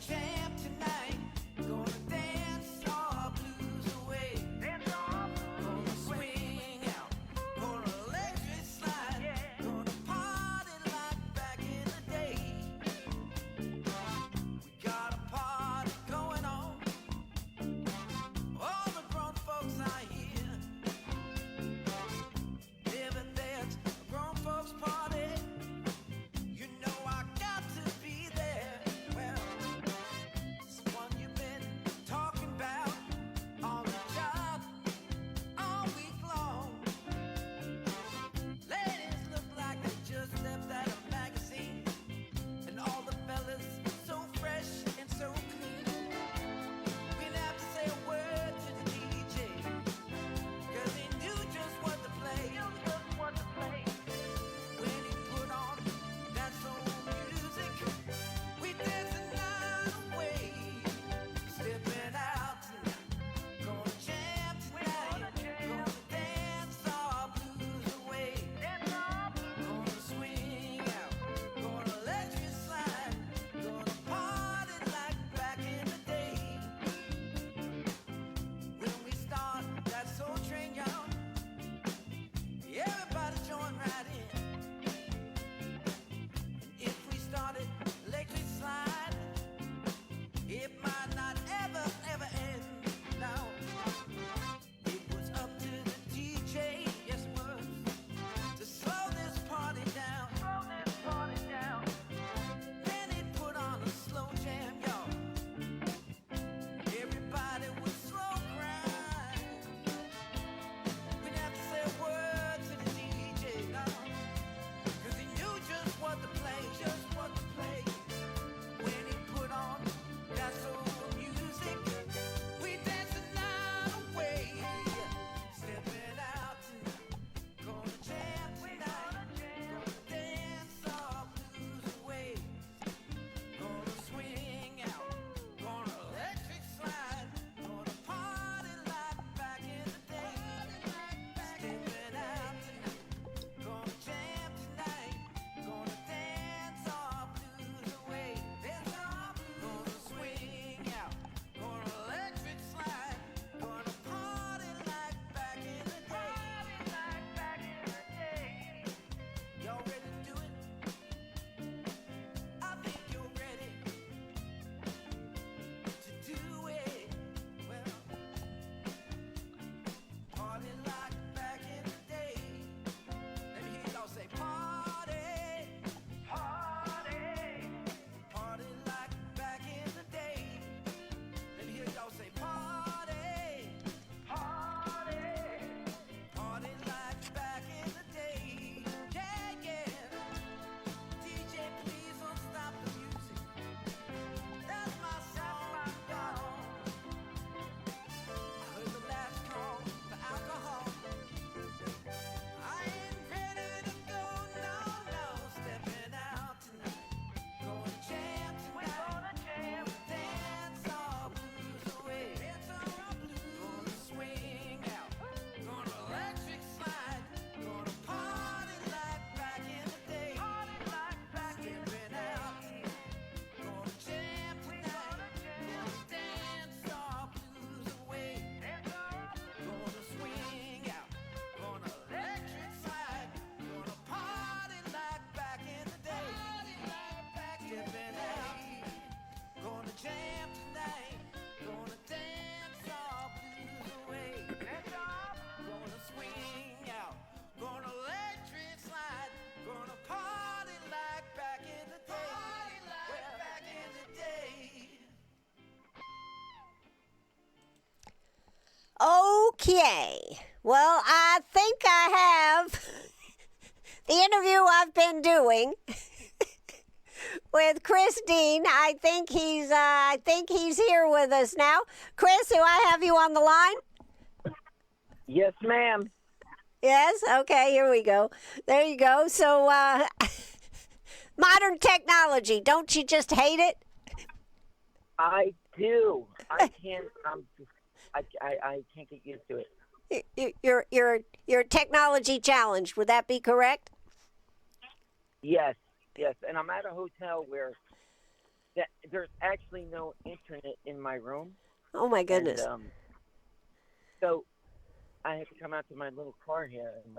Okay. Well, I think I have the interview I've been doing with Chris Dean. I think he's here with us now. Chris, do I have you on the line? Yes, ma'am. Yes? Okay, here we go. There you go. So, modern technology, don't you just hate it? I do. I can't. I can't get used to it. You're technology challenged. Would that be correct? Yes. And I'm at a hotel where there's actually no internet in my room. Oh my goodness. And, so I have to come out to my little car here, and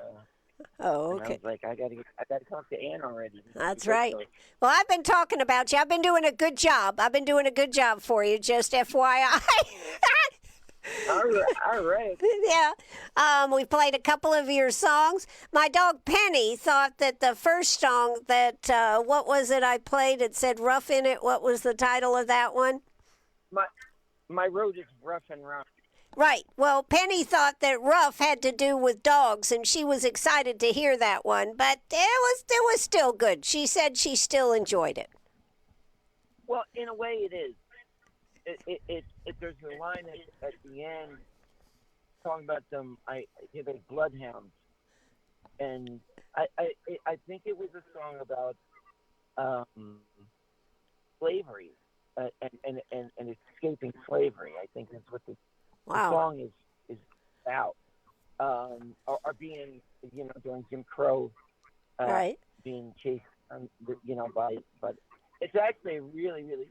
oh, and I okay. was like, I gotta talk to Ann already. That's right. Well, I've been talking about you. I've been doing a good job. For you, just FYI. All right. Yeah. We played a couple of your songs. My dog Penny thought that the first song that, what was it I played? It said Rough in it. What was the title of that one? My road is rough and rough. Right. Well, Penny thought that rough had to do with dogs, and she was excited to hear that one, but it was still good. She said she still enjoyed it. Well, in a way, it is. There's a line at the end talking about them. They're bloodhounds, and I think it was a song about slavery and escaping slavery. I think that's what the song is about. Or being during Jim Crow, right, being chased but it's actually a really, really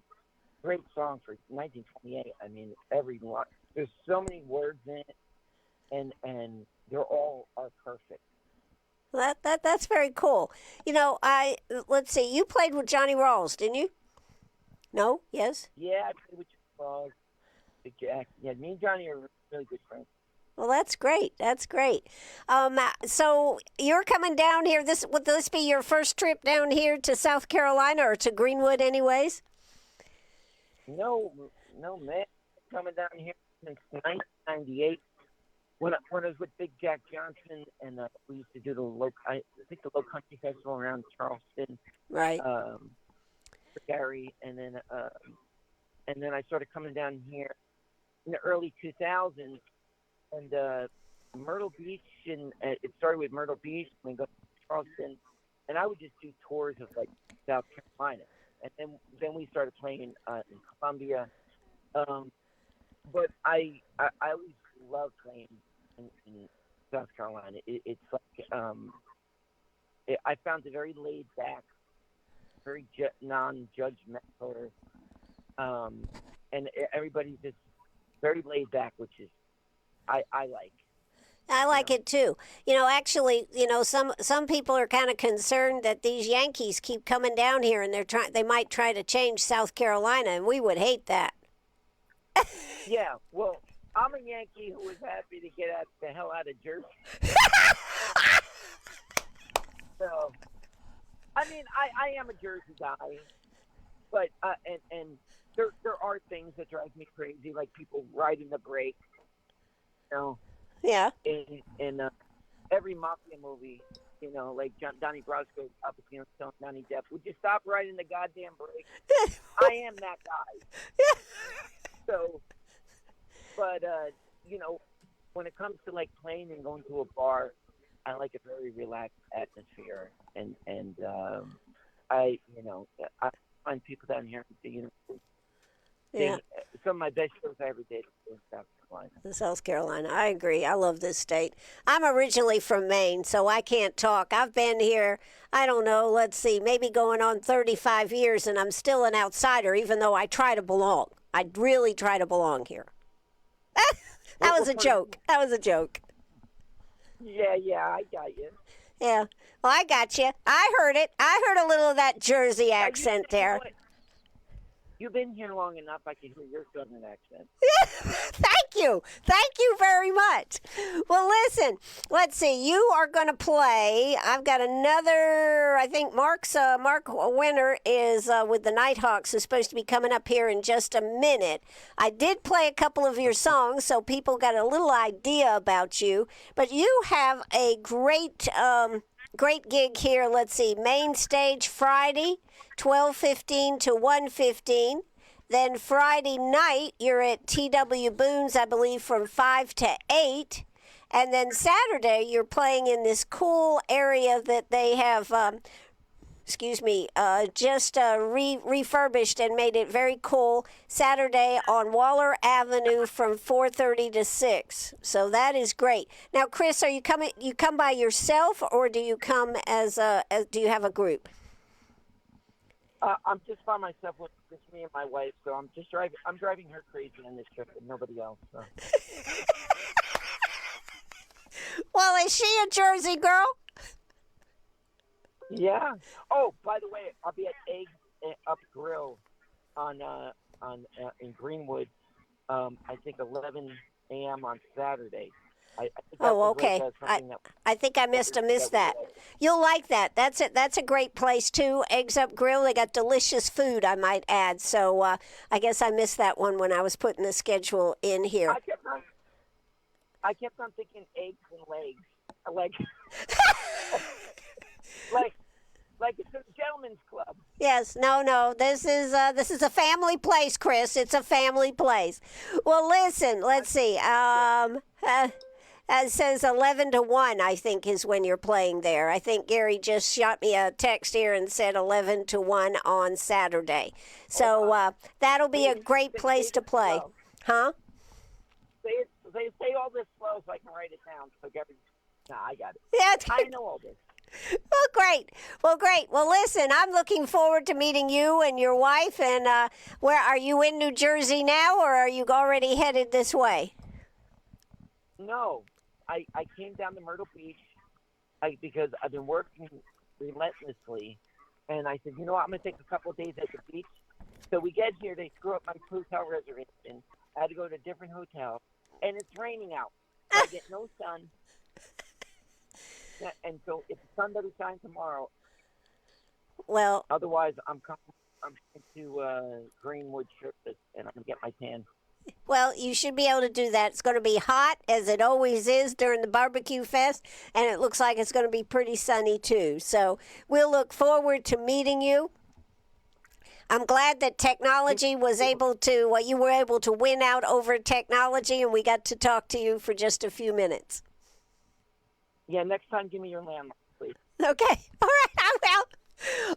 great song for 1928. I mean, every line, there's so many words in it, and they're all are perfect. That's very cool. Let's see. You played with Johnny Rawls, didn't you? No. Yes. Yeah, I played with Rawls. Yeah, me and Johnny are really good friends. Well, that's great. That's great. So you're coming down here. Would this be your first trip down here to South Carolina or to Greenwood, anyways? No, man. Coming down here since 1998. When I was with Big Jack Johnson, and we used to do the Low Country Festival around Charleston, right? For Gary, and then I started coming down here in the early 2000s, and Myrtle Beach, and it started with Myrtle Beach, and then go to Charleston, and I would just do tours of like South Carolina, and then we started playing in Columbia, but I always loved playing in South Carolina. It's like I found it very laid back, very non-judgmental, and everybody's just very laid back, which is I like. I like it too. Actually, some people are kind of concerned that these Yankees keep coming down here, and they might try to change South Carolina, and we would hate that. Yeah, well, I'm a Yankee who was happy to get the hell out of Jersey. So, I mean, I am a Jersey guy, but and there are things that drive me crazy, like people riding the brake. Yeah. In every mafia movie, like Donnie Brasco, Al Pacino, Johnny Depp, would you stop riding the goddamn brake? I am that guy. So, but when it comes to like playing and going to a bar, I like a very relaxed atmosphere, and I find people down here, some of my best shows I ever did in South Carolina. South Carolina, I agree. I love this state. I'm originally from Maine, so I can't talk. I've been here, I don't know, let's see, maybe going on 35 years, and I'm still an outsider, even though I try to belong. I really try to belong here. That was a joke. Yeah, I got you. Yeah. Well, I got you. I heard it. I heard a little of that Jersey accent there. You've been here long enough. I can hear your southern accent. Thank you. Thank you very much. Well, listen, let's see. You are going to play. I've got another, I think Mark Winter is with the Nighthawks is supposed to be coming up here in just a minute. I did play a couple of your songs, so people got a little idea about you. But you have a great gig here. Let's see. Main stage Friday, 12:15 to 1:15. Then Friday night, you're at T.W. Boone's, I believe, from 5 to 8. And then Saturday, you're playing in this cool area that they have, just refurbished and made it very cool. Saturday on Waller Avenue from 4:30 to 6. So that is great. Now, Chris, are you coming? You come by yourself, or do you come do you have a group? I'm just by myself with just me and my wife, so I'm just driving. I'm driving her crazy on this trip, and nobody else. So. Well, is she a Jersey girl? Yeah. Oh, by the way, I'll be at Eggs Up Grill in Greenwood. I think 11 a.m. on Saturday. I think okay. I think I missed that. You'll like that. That's it. That's a great place too. Eggs Up Grill. They got delicious food, I might add. So I guess I missed that one when I was putting the schedule in here. I kept on thinking eggs and legs, like it's a gentleman's club. Yes. No. This is a family place, Chris. It's a family place. Well, listen. Let's see. It says 11 to 1, I think, is when you're playing there. I think Gary just shot me a text here and said 11 to 1 on Saturday. So that'll be a great place to play. Huh? Say all this slow so I can write it down. So I got it. Yeah, I know all this. Well, great. Well, listen, I'm looking forward to meeting you and your wife. And where are you in New Jersey now, or are you already headed this way? No. I came down to Myrtle Beach because I've been working relentlessly, and I said, you know what, I'm going to take a couple of days at the beach. So we get here, they screw up my hotel reservation. I had to go to a different hotel, and it's raining out. So I get no sun, and so if the sun doesn't shine tomorrow, well, otherwise I'm going to Greenwood Surface, and I'm going to get my tan. Well, you should be able to do that. It's going to be hot, as it always is during the barbecue fest, and it looks like it's going to be pretty sunny, too. So we'll look forward to meeting you. I'm glad that technology was able to, you were able to win out over technology, and we got to talk to you for just a few minutes. Yeah, next time give me your landline, please. Okay. All right, I will.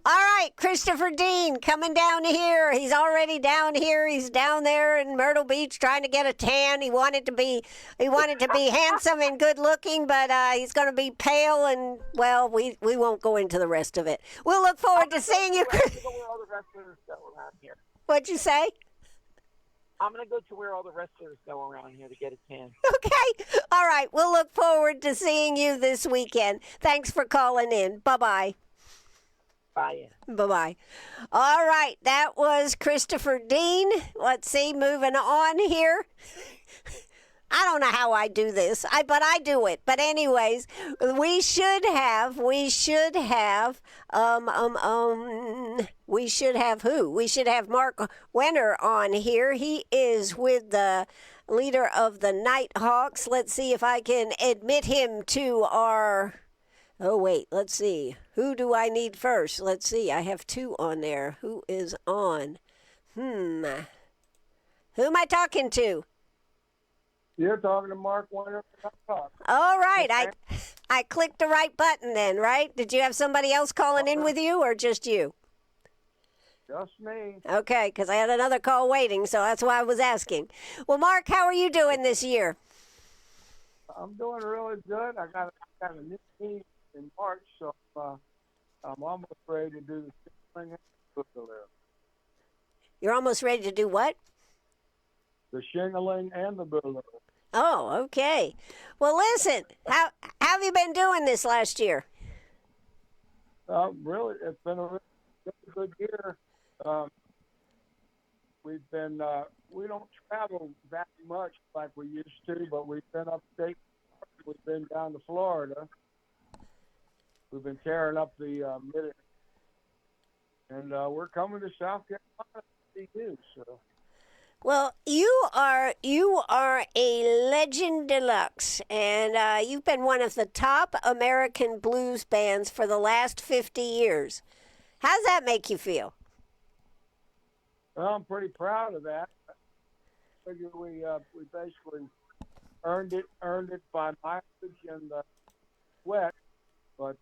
All right, Christopher Dean coming down here. He's already down here. He's down there in Myrtle Beach trying to get a tan. He wanted to be handsome and good looking, but he's going to be pale and, well, we won't go into the rest of it. We'll look forward to seeing you. Where all the wrestlers go around here. What'd you say? I'm going to go to where all the wrestlers go around here to get a tan. Okay. All right. We'll look forward to seeing you this weekend. Thanks for calling in. Bye-bye. Bye. Bye-bye. All right, that was Christopher Dean. Let's see, moving on here. I don't know how I do this, but I do it. But anyways, we should have who? We should have Mark Winter on here. He is with the leader of the Nighthawks. Let's see if I can admit him to our... Oh, wait, let's see. Who do I need first? Let's see. I have two on there. Who is on? Who am I talking to? You're talking to Mark Winter. All right. I clicked the right button then, right? Did you have somebody else calling in with you or just you? Just me. Okay, because I had another call waiting, so that's why I was asking. Well, Mark, how are you doing this year? I'm doing really good. I got a new team in March, so I'm almost ready to do the shingling and the boogaloo. You're almost ready to do what? The shingling and the boogaloo. Oh, okay. Well, listen, how have you been doing this last year? Really, it's been a really good year. we've been we don't travel that much like we used to, but we've been upstate. We've been down to Florida. We've been tearing up the mid, and we're coming to South Carolina to see you. So. Well, you are a legend deluxe, and you've been one of the top American blues bands for the last 50 years. How's that make you feel? Well, I'm pretty proud of that. I figure we basically earned it by mileage and sweat, but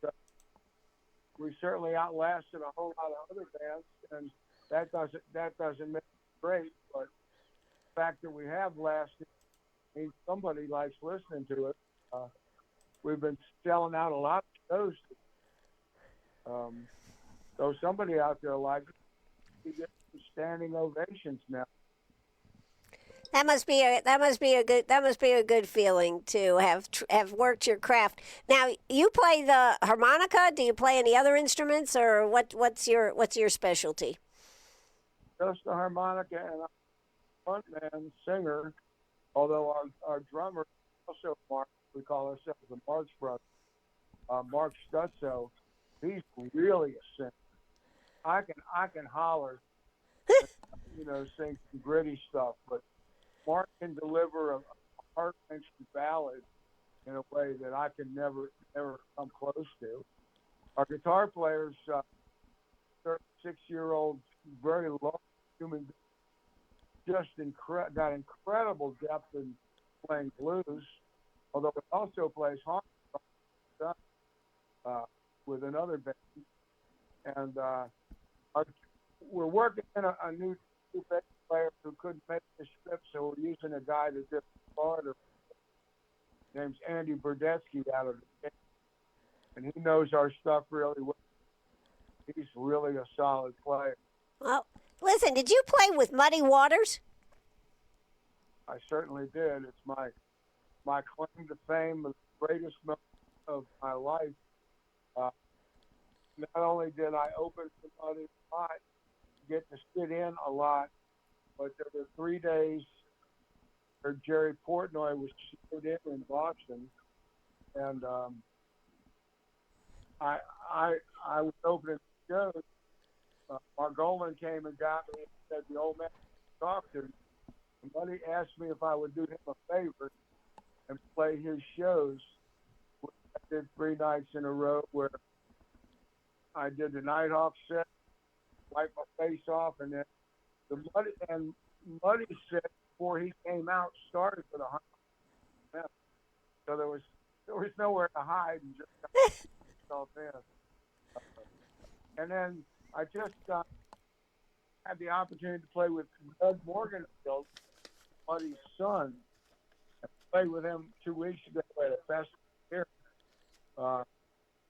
we certainly outlasted a whole lot of other bands, and that doesn't make it great, but the fact that we have lasted means somebody likes listening to it. We've been selling out a lot of shows. So somebody out there likes it. We get standing ovations now. That must be a good feeling to have worked your craft. Now, you play the harmonica. Do you play any other instruments, or what's your specialty? Just the harmonica, and frontman, singer, although our drummer also Mark, we call ourselves the March Brothers. Mark Stutzo, he's really a singer. I can holler, sing some gritty stuff, but Mark can deliver a heart-wrenching ballad in a way that I can never come close to. Our guitar player's 36-year-old, very low human being. Just got incredible depth in playing blues, although he also plays harmonica with another band. And we're working in a new bass player who couldn't make the trip, so we're using a guy that did Florida. Name's Andy Burdetsky out of the game, and he knows our stuff really well. He's really a solid player. Well, listen, did you play with Muddy Waters? I certainly did. It's my claim to fame, the greatest moment of my life. Not only did I open for Muddy a lot, get to sit in a lot, but there were 3 days where Jerry Portnoy was snowed in Boston, and I was opening the show. Margolin came and got me and said the old man talked to me. Somebody asked me if I would do him a favor and play his shows. I did 3 nights in a row where I did the Nighthawk set, wiped my face off, and then Muddy set before he came out started with 100 minutes. So there was nowhere to hide and just got myself in. And then I just had the opportunity to play with Doug Morganfield, Muddy's son. I played with him 2 weeks ago at a festival here.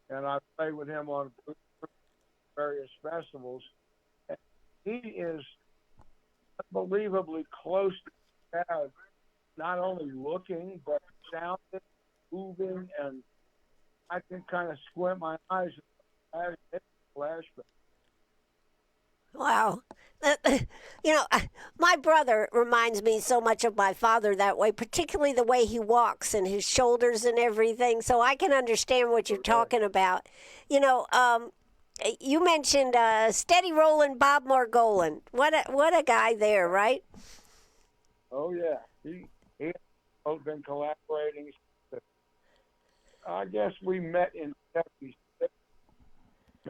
And I played with him on various festivals. And he is unbelievably close to Chad, not only looking, but sounding, moving, and I can kind of squint my eyes and flashback. Wow. My brother reminds me so much of my father that way, particularly the way he walks and his shoulders and everything. So I can understand what you're talking about. You mentioned steady rolling Bob Margolin. What a guy there, right? Oh yeah, he both been collaborating. I guess we met in '76,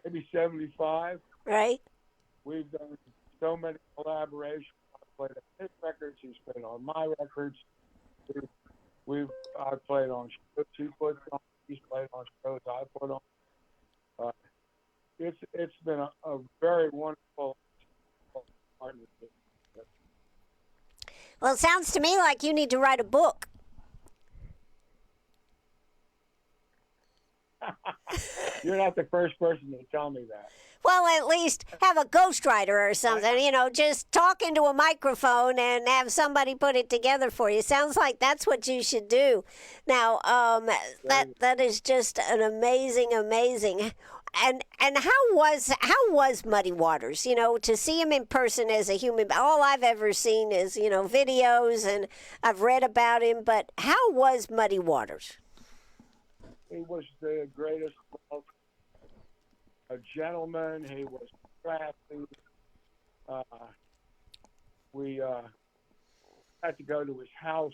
maybe '75. Right. We've done so many collaborations. I played on his records. He's played on my records. I've played on shows he puts on. He's played on shows I put on. It's been a very wonderful partnership. Well, it sounds to me like you need to write a book. You're not the first person to tell me that. Well, at least have a ghostwriter or something, just talk into a microphone and have somebody put it together for you. Sounds like that's what you should do. Now, that is just an amazing. and how was Muddy Waters? You know, to see him in person as a human. All I've ever seen is videos, and I've read about him. But how was Muddy Waters? He was the greatest of a gentleman. He was classy. We had to go to his house,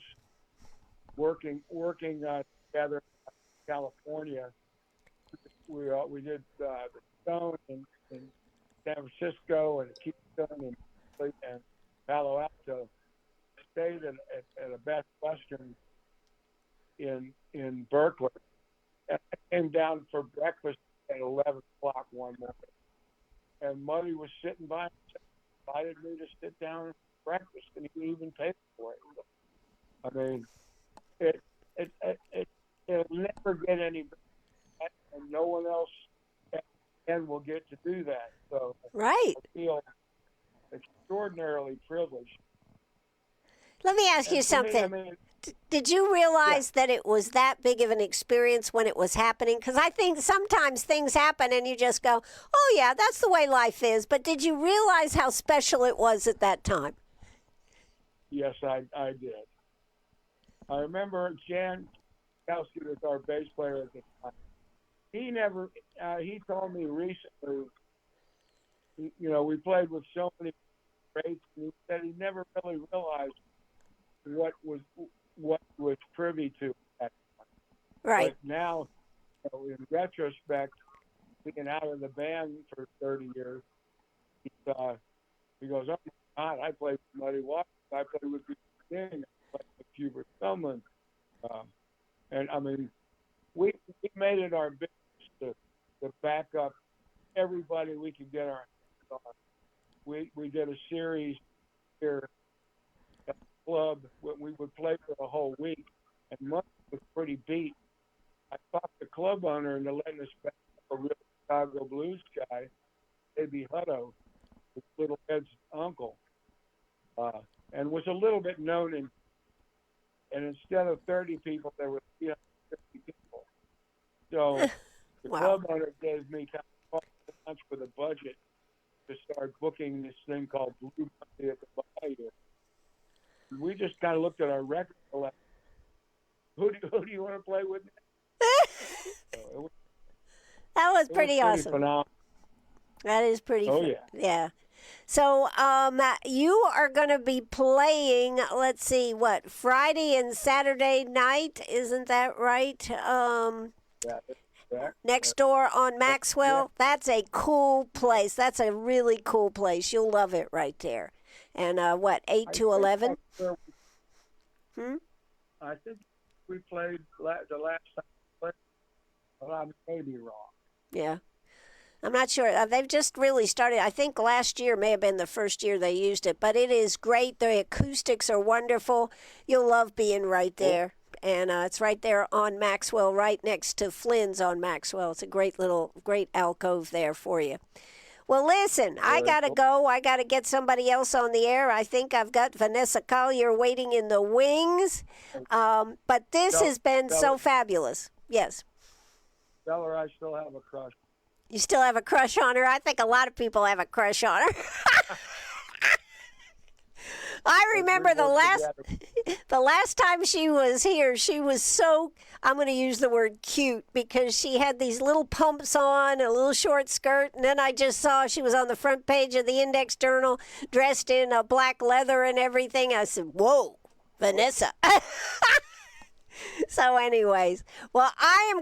working together in California. We did the Stone in San Francisco and Keystone and Palo Alto. Stayed at a Best Western in Berkeley. And I came down for breakfast at 11 o'clock one morning, and Muddy was sitting by, invited me to sit down for breakfast, and he even paid for it. I mean, it'll never get any better, and no one else and will get to do that. So right. I feel extraordinarily privileged. Let me ask you something. Did you realize that it was that big of an experience when it was happening? Because I think sometimes things happen and you just go, oh, yeah, that's the way life is. But did you realize how special it was at that time? Yes, I did. I remember Jan Kowski was our bass player at the time. He told me recently, we played with so many greats, and he said he never really realized what was privy to at that time. Right. But now, in retrospect, being out of the band for 30 years, he goes, oh my God, I played with Muddy Waters, I played with King, I played with Hubert Sumlin. And I mean, we made it our business to back up everybody we could get our hands on. We did a series here at the club when we would play for the whole week, and Muddy was pretty beat. I talked to the club owner into letting us back up a real Chicago blues guy, A.B. Hutto, with Little Ed's uncle, and was a little bit known in. And instead of 30 people, there were 350 people. So the wow. club owner gave me kind of lunch for the budget to start booking this thing called Blue Monday at the Bayou. We just kind of looked at our record and like, who do you want to play with now? That was pretty awesome. Phenomenal. That is pretty fun. Yeah. Yeah. So you are going to be playing, let's see, what, Friday and Saturday night? Isn't that right? Next door on Maxwell. That's a cool place. That's a really cool place. You'll love it right there. And 8 to 11? I think we played the last time we played, but I may be wrong. Yeah. I'm not sure. They've just really started. I think last year may have been the first year they used it, but it is great. The acoustics are wonderful. You'll love being right there. And it's right there on Maxwell, right next to Flynn's on Maxwell. It's a great alcove there for you. Well, listen, I got to go. I got to get somebody else on the air. I think I've got Vanessa Collier waiting in the wings. But this has been so fabulous. Yes. Tell her I still have a crush. You still have a crush on her? I think a lot of people have a crush on her. I remember the last time she was here, she was so, I'm going to use the word cute, because she had these little pumps on, a little short skirt, and then I just saw she was on the front page of the Index Journal, dressed in black leather and everything. I said, whoa, Vanessa. So anyways, well, I am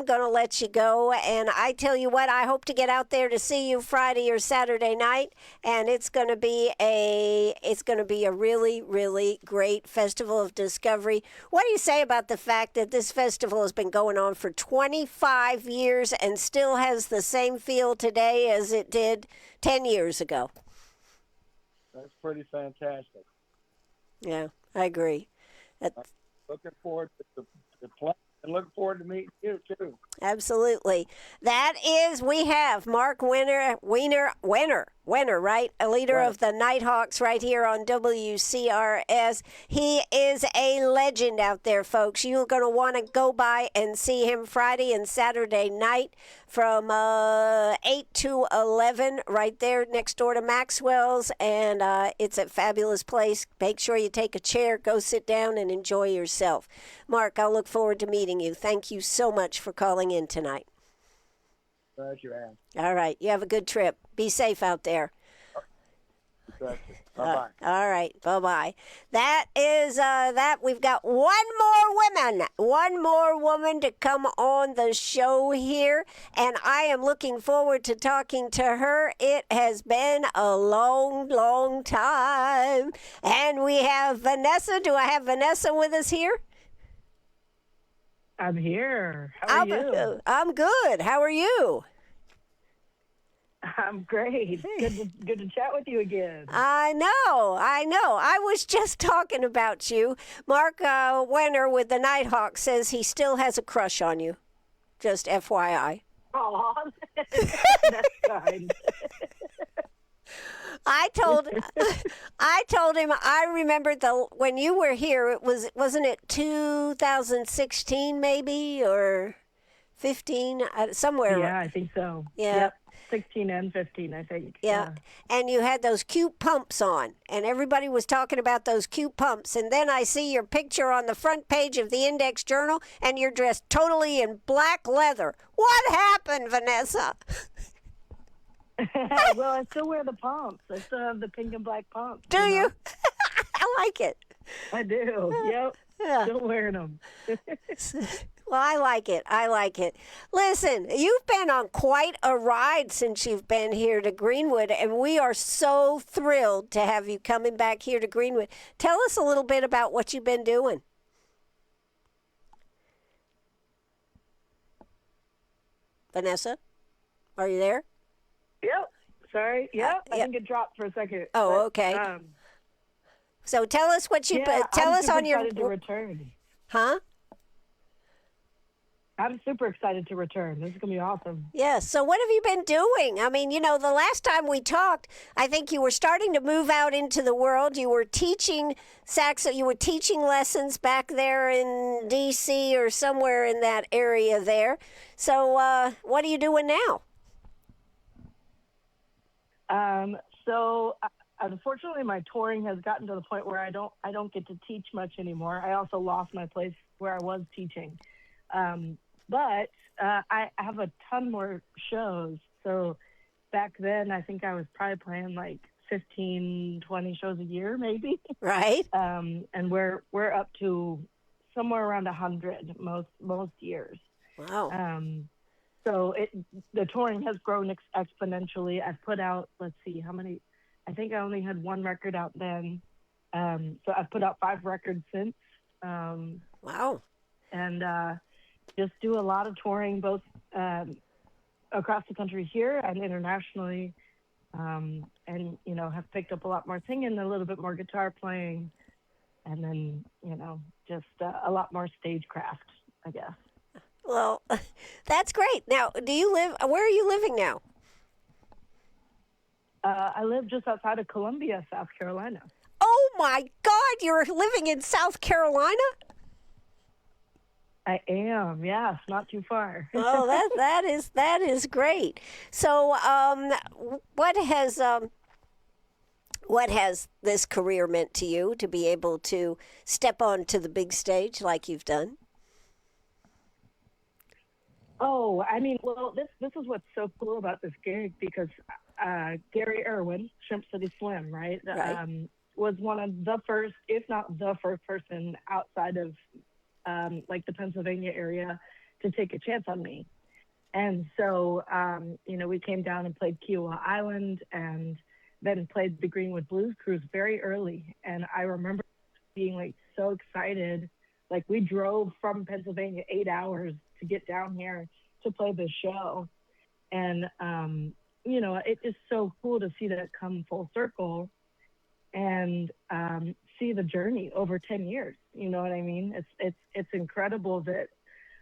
gonna let you go, and I tell you what, I hope to get out there to see you Friday or Saturday night, and it's gonna be a really, really great festival of discovery. What do you say about the fact that this festival has been going on for 25 years and still has the same feel today as it did 10 years ago? That's pretty fantastic. Yeah, I agree. Looking forward to the play and looking forward to meeting you too. Absolutely. We have Mark Weiner Wenner, right? A leader of the Nighthawks right here on WCRS. He is a legend out there, folks. You're going to want to go by and see him Friday and Saturday night from 8 to 11 right there next door to Maxwell's, and it's a fabulous place. Make sure you take a chair, go sit down, and enjoy yourself. Mark, I'll look forward to meeting you. Thank you so much for calling in tonight. Glad you asked. All right. You have a good trip. Be safe out there. Bye-bye. All right. Bye-bye. That is that. We've got one more woman to come on the show here, and I am looking forward to talking to her. It has been a long, long time. And we have Vanessa. Do I have Vanessa with us here? I'm here. How are you? I'm good. How are you? I'm great. Good to chat with you again. I know. I was just talking about you. Mark Wenner with the Nighthawks says he still has a crush on you. Just FYI. Aw, that's kind. I told him I remembered when you were here. Wasn't it 2016 maybe or 15 somewhere? Yeah, I think so. Yeah. Yep. 16 and 15, I think. Yeah. And you had those cute pumps on, and everybody was talking about those cute pumps. And then I see your picture on the front page of the Index Journal, and you're dressed totally in black leather. What happened, Vanessa? Well, I still wear the pumps. I still have the pink and black pumps. Do you? I like it. I do. Yep. Yeah. Still wearing them. Well, I like it. Listen, you've been on quite a ride since you've been here to Greenwood, and we are so thrilled to have you coming back here to Greenwood. Tell us a little bit about what you've been doing. Vanessa, are you there? Yep. Sorry. Yep. I think it dropped for a second. Oh, okay. So tell us what you tell us on your. I'm super excited to return. Huh? I'm super excited to return. This is going to be awesome. Yeah. So what have you been doing? I mean, the last time we talked, I think you were starting to move out into the world. You were teaching saxophone. You were teaching lessons back there in D.C. or somewhere in that area there. So what are you doing now? So unfortunately, my touring has gotten to the point where I don't get to teach much anymore. I also lost my place where I was teaching. But I have a ton more shows. So back then, I think I was probably playing like 15, 20 shows a year, maybe. Right. And we're up to somewhere around 100 most years. Wow. So the touring has grown exponentially. I've put out, let's see, how many? I think I only had one record out then. So I've put out 5 records since. Wow. And just do a lot of touring, both across the country here and internationally. And, have picked up a lot more singing, a little bit more guitar playing, and then, just a lot more stagecraft, I guess. Well, that's great. Now, where are you living now? I live just outside of Columbia, South Carolina. Oh my God, you're living in South Carolina? I am, yes, not too far. Oh, that is great. So, what has this career meant to you to be able to step onto the big stage like you've done? Oh, I mean, well, this is what's so cool about this gig, because Gary Irwin, Shrimp City Slim, right? Was one of the first, if not the first person outside of like the Pennsylvania area to take a chance on me. And so, we came down and played Kiowa Island and then played the Greenwood Blues Cruise very early. And I remember being like so excited. Like we drove from Pennsylvania 8 hours to get down here to play this show. And, it is so cool to see that come full circle and see the journey over 10 years. You know what I mean? It's incredible that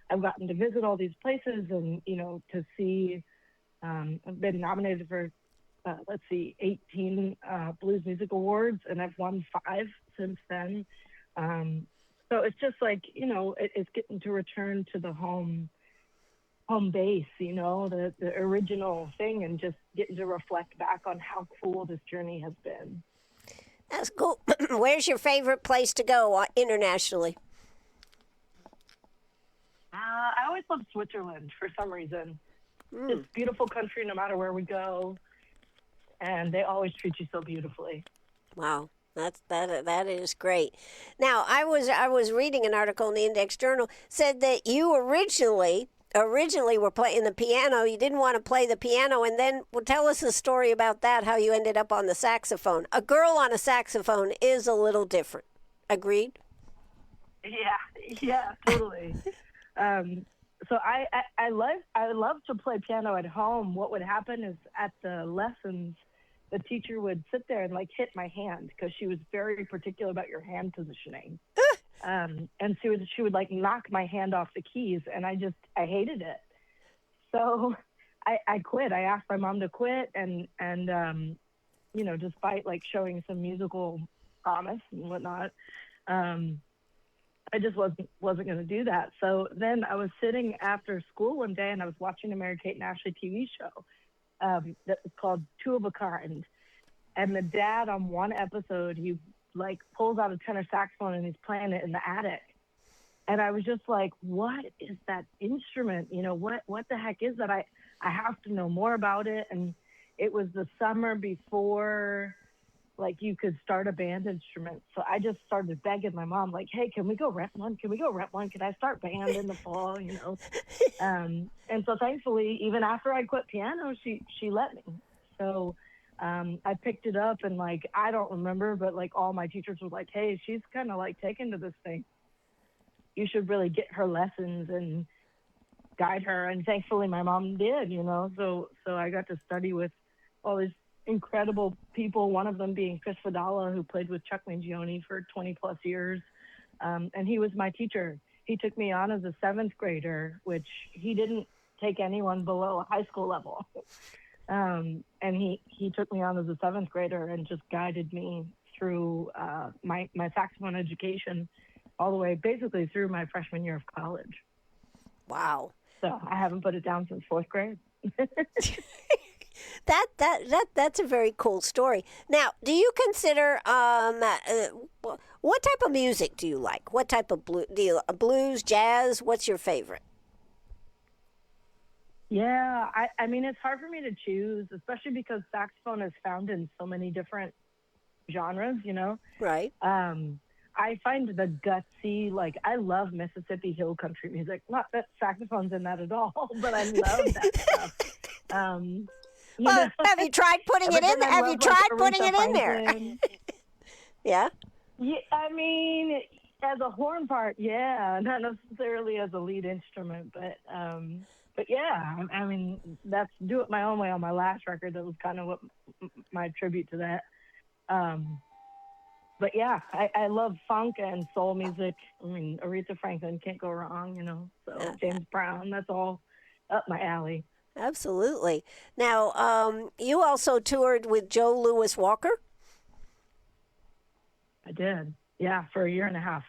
I've gotten to visit all these places and, to see, I've been nominated for let's see, 18 Blues Music Awards, and I've won 5 since then. So it's just like, it's getting to return to the home base, the original thing, and just getting to reflect back on how cool this journey has been. That's cool. Where's your favorite place to go internationally? I always love Switzerland for some reason. It's a beautiful country no matter where we go, and they always treat you so beautifully. Wow. That is great. Now, I was reading an article in the Index Journal, said that you originally were playing the piano. You didn't want to play the piano, and then tell us a story about that, how you ended up on the saxophone. A girl on a saxophone is a little different. Agreed? Yeah, totally. So I love to play piano at home. What would happen is at the lessons, the teacher would sit there and like hit my hand because she was very particular about your hand positioning. And she would like knock my hand off the keys, and I hated it. So I quit. I asked my mom to quit, and despite like showing some musical promise and whatnot, I just wasn't going to do that. So then I was sitting after school one day, and I was watching a Mary-Kate and Ashley TV show that was called Two of a Kind. And the dad on one episode, he like pulls out a tenor saxophone and he's playing it in the attic. And I was just like, what is that instrument? What the heck is that? I have to know more about it. And it was the summer before like you could start a band instrument. So I just started begging my mom, like, hey, can we go rent one? Can I start band in the fall, And so thankfully, even after I quit piano, she let me. So I picked it up, and like, I don't remember, but like all my teachers were like, hey, she's kind of like taken to this thing. You should really get her lessons and guide her. And thankfully my mom did, so I got to study with all these incredible people, one of them being Chris Fadala, who played with Chuck Mangione for 20 plus years. And he was my teacher. He took me on as a 7th grader, which he didn't take anyone below high school level. And he took me on as a 7th grader and just guided me through my saxophone education all the way basically through my freshman year of college. Wow. So I haven't put it down since 4th grade. That's a very cool story. Now, do you consider what type of music do you like? What type of blues, jazz? What's your favorite? Yeah, I mean, it's hard for me to choose, especially because saxophone is found in so many different genres, Right. I find the gutsy, like, I love Mississippi Hill country music. Not that saxophone's in that at all, but I love that stuff. Have you tried putting it in? Have you tried putting it in there? Yeah. Yeah, I mean, as a horn part, yeah, not necessarily as a lead instrument, but yeah, I mean, that's Do It My Own Way on my last record. That was kind of what my tribute to that. But yeah, I love funk and soul music. I mean, Aretha Franklin, can't go wrong, So James Brown, that's all up my alley. Absolutely. Now, you also toured with Joe Louis Walker? I did. Yeah, for a year and a half.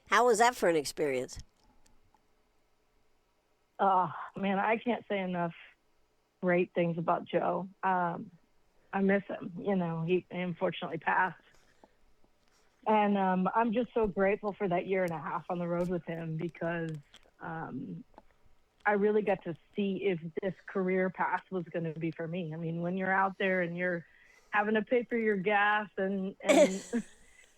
How was that for an experience? Oh, man, I can't say enough great things about Joe. I miss him. He unfortunately passed. And I'm just so grateful for that year and a half on the road with him because I really got to see if this career path was going to be for me. I mean, when you're out there and you're having to pay for your gas and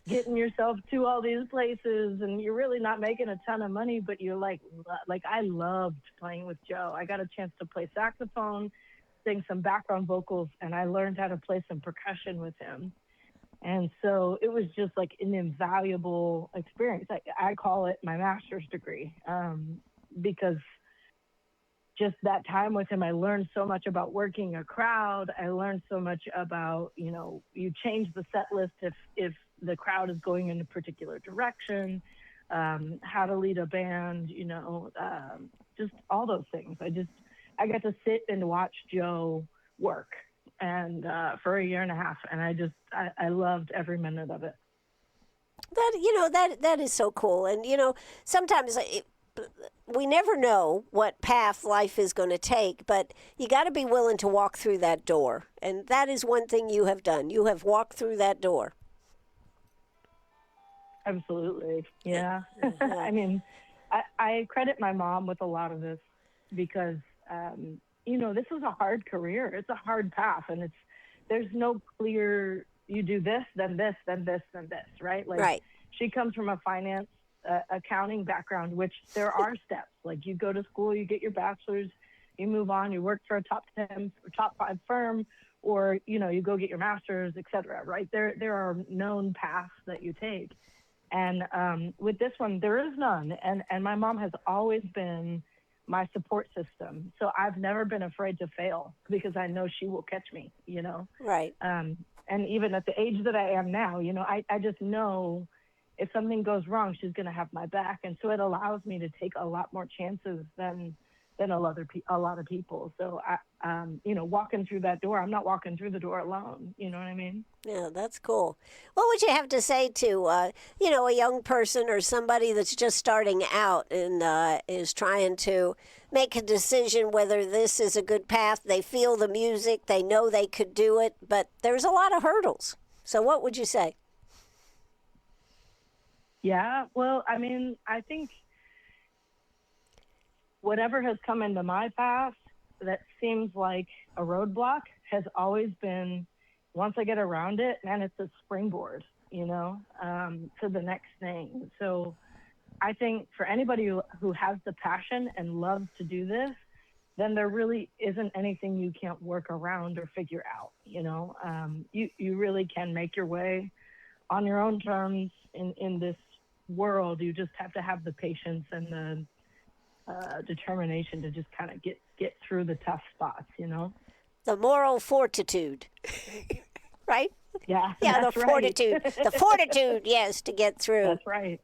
getting yourself to all these places and you're really not making a ton of money, but you're like I loved playing with Joe. I got a chance to play saxophone, sing some background vocals, and I learned how to play some percussion with him. And so it was just like an invaluable experience. I call it my master's degree because just that time with him, I learned so much about working a crowd. I learned so much about, you change the set list if the crowd is going in a particular direction, how to lead a band, just all those things. I got to sit and watch Joe work. and for a year and a half, and I loved every minute of it. That is so cool. And sometimes we never know what path life is going to take, but you got to be willing to walk through that door. And that is one thing you have done. You have walked through that door. Absolutely. Yeah. I mean, I credit my mom with a lot of this because, this is a hard career. It's a hard path, and there's no clear, you do this, then this, then this, then this, right? Like, right. She comes from a finance accounting background, which there are steps. Like, you go to school, you get your bachelor's, you move on, you work for a top 10 or top 5 firm, or, you go get your master's, et cetera, right? There are known paths that you take. And with this one, there is none. And my mom has always been my support system. So I've never been afraid to fail because I know she will catch me, Right. And even at the age that I am now, I just know if something goes wrong, she's going to have my back. And so it allows me to take a lot more chances than a lot of people. So walking through that door, I'm not walking through the door alone. You know what I mean? Yeah, that's cool. What would you have to say to, a young person or somebody that's just starting out and is trying to make a decision whether this is a good path? They feel the music, they know they could do it, but there's a lot of hurdles. So what would you say? Yeah, well, I mean, I think whatever has come into my path that seems like a roadblock has always been, once I get around it, man, it's a springboard, to the next thing. So I think for anybody who has the passion and loves to do this, then there really isn't anything you can't work around or figure out. You really can make your way on your own terms in this world. You just have to have the patience and the determination to just kind of get through the tough spots, The moral fortitude, right? Yeah, yeah, that's the fortitude, right. the fortitude, yes, to get through. That's right.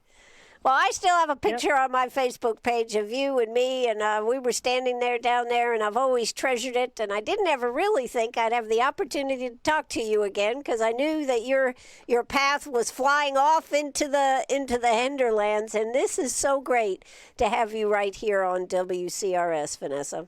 Well, I still have a picture on my Facebook page of you and me, and we were standing there down there, and I've always treasured it. And I didn't ever really think I'd have the opportunity to talk to you again because I knew that your path was flying off into the hinterlands. And this is so great to have you right here on WCRS, Vanessa.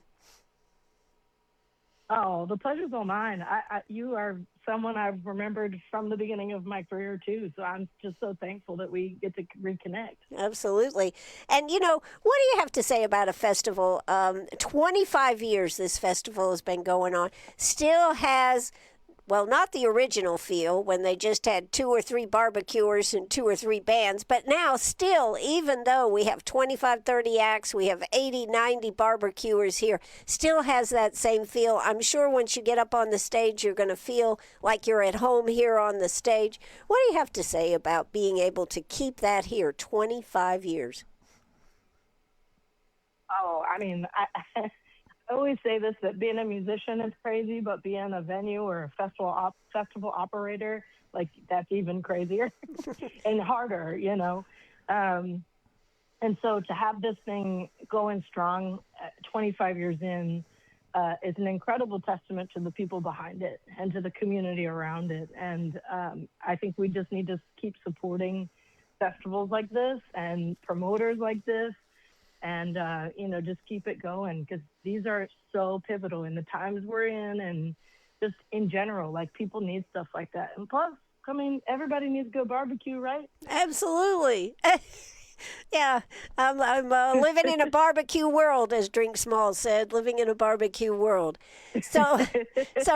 Oh, the pleasure's all mine. You are someone I've remembered from the beginning of my career, too. So I'm just so thankful that we get to reconnect. Absolutely. And, what do you have to say about a festival? 25 years this festival has been going on. Still has, well, not the original feel when they just had 2 or 3 barbecuers and 2 or 3 bands, but now still, even though we have 25, 30 acts, we have 80, 90 barbecuers here, still has that same feel. I'm sure once you get up on the stage, you're going to feel like you're at home here on the stage. What do you have to say about being able to keep that here 25 years? Oh, I mean, I always say this, that being a musician is crazy, but being a venue or a festival operator, like, that's even crazier and harder, and so to have this thing going strong 25 years in is an incredible testament to the people behind it and to the community around it. And I think we just need to keep supporting festivals like this and promoters like this. And, just keep it going because these are so pivotal in the times we're in and just in general, like, people need stuff like that. And plus, I mean, everybody needs to go barbecue, right? Absolutely. Yeah, I'm living in a barbecue world, as Drink Small said, living in a barbecue world. So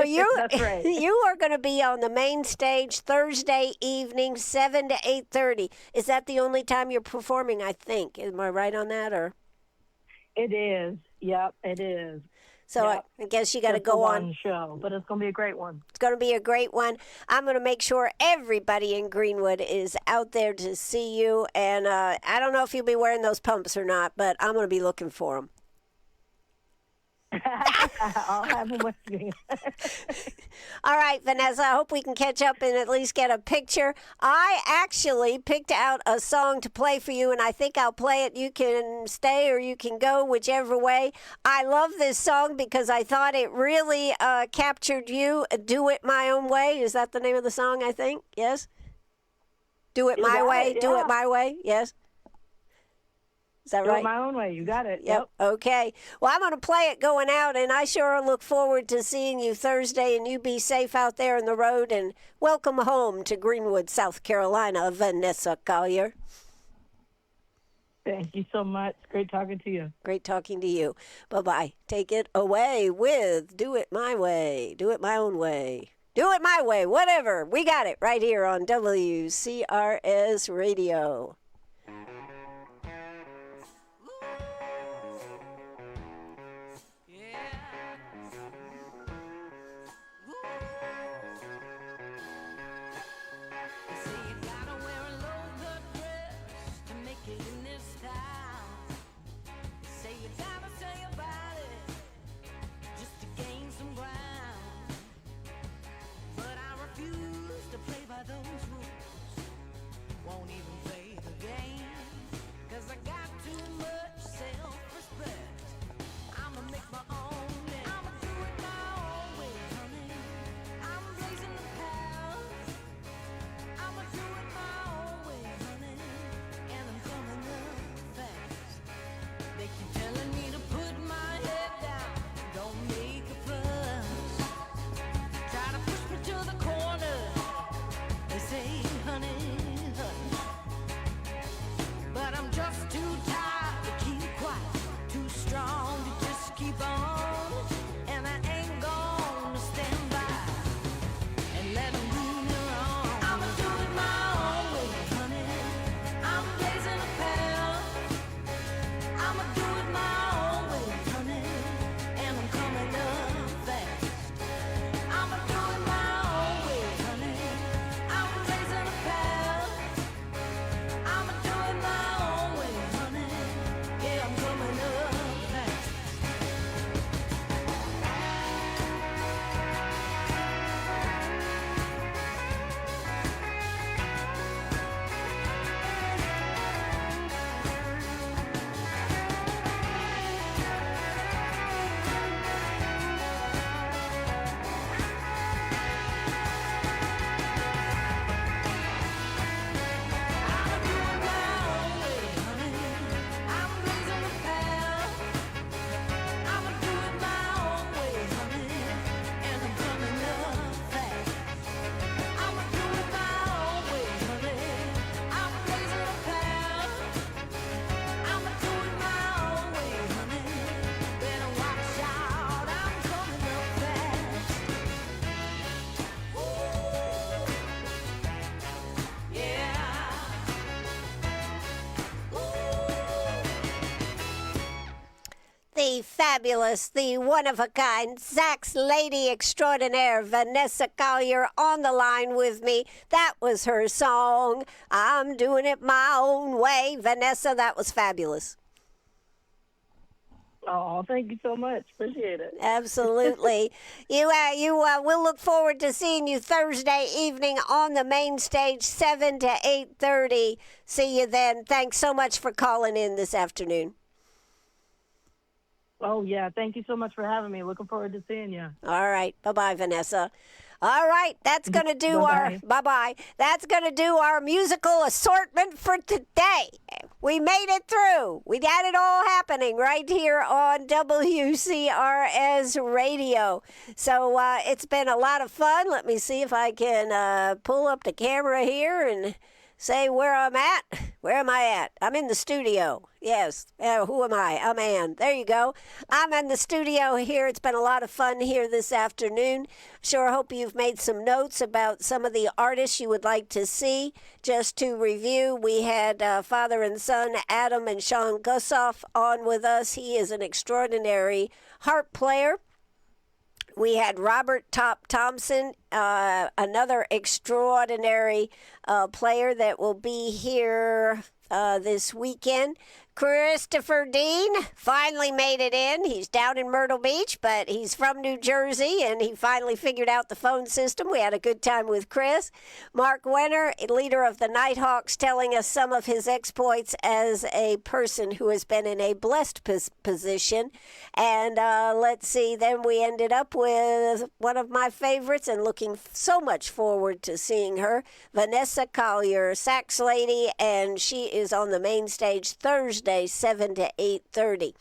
you That's right. You are going to be on the main stage Thursday evening, 7 to 8:30. Is that the only time you're performing, I think? Am I right on that? Or It is. Yep, it is. So Yep. I guess you got to Just go the on. one show, but it's going to be a great one. It's going to be a great one. I'm going to make sure everybody in Greenwood is out there to see you. And I don't know if you'll be wearing those pumps or not, but I'm going to be looking for them. I'll have them with me. All right, Vanessa, I hope we can catch up and at least get a picture. I actually picked out a song to play for you, and I think I'll play it. You can stay or you can go, whichever way. I love this song because I thought it really captured you. Do It My Own Way. Is that the name of the song, I think? Yes? Do It My Way. Do It My Way. Yes? Is that right? Do it my own way. You got it. Yep. Okay. Well, I'm going to play it going out, and I sure look forward to seeing you Thursday, and you be safe out there on the road, and welcome home to Greenwood, South Carolina, Vanessa Collier. Thank you so much. Great talking to you. Great talking to you. Bye-bye. Take it away with Do It My Way. Do it my own way. Do it my way. Whatever. We got it right here on WCRS Radio. The fabulous, the one-of-a-kind, Sax lady extraordinaire, Vanessa Collier, on the line with me. That was her song, I'm Doing It My Own Way. Vanessa, that was fabulous. Oh, thank you so much. Appreciate it. Absolutely. You will look forward to seeing you Thursday evening on the main stage, 7 to 8:30. See you then. Thanks so much for calling in this afternoon. Oh, yeah. Thank you so much for having me. Looking forward to seeing you. All right. Bye-bye, Vanessa. All right, that's going to do Bye-bye. That's going to do our musical assortment for today. We made it through. We got it all happening right here on WCRS Radio. So it's been a lot of fun. Let me see if I can pull up the camera here and say where I'm at. Where am I at? I'm in the studio. Yes. Who am I? I'm Ann. There you go. I'm in the studio here. It's been a lot of fun here this afternoon. Sure hope you've made some notes about some of the artists you would like to see. Just to review, we had father and son Adam and Sean Gussoff on with us. He is an extraordinary harp player. We had Robert Top Thompson, another extraordinary player that will be here this weekend. Christopher Dean finally made it in. He's down in Myrtle Beach, but he's from New Jersey, and he finally figured out the phone system. We had a good time with Chris. Mark Wenner, leader of the Nighthawks, telling us some of his exploits as a person who has been in a blessed position. And let's see, then we ended up with one of my favorites and looking so much forward to seeing her, Vanessa Collier, sax lady, and she is on the main stage Thursday, 7 to 8:30.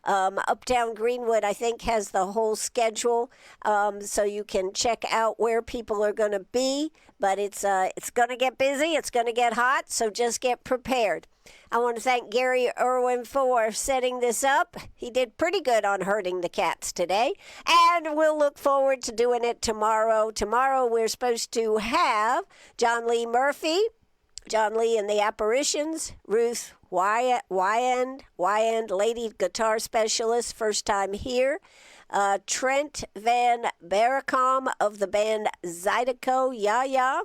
Uptown Greenwood, I think, has the whole schedule, so you can check out where people are going to be. But it's going to get busy. It's going to get hot, so just get prepared. I want to thank Gary Irwin for setting this up. He did pretty good on herding the cats today, and we'll look forward to doing it tomorrow. Tomorrow we're supposed to have John Lee Murphy, John Lee and the Apparitions, Ruth Wyand, lady guitar specialist, first time here. Trent Van Baracom of the band Zydeco, Ya,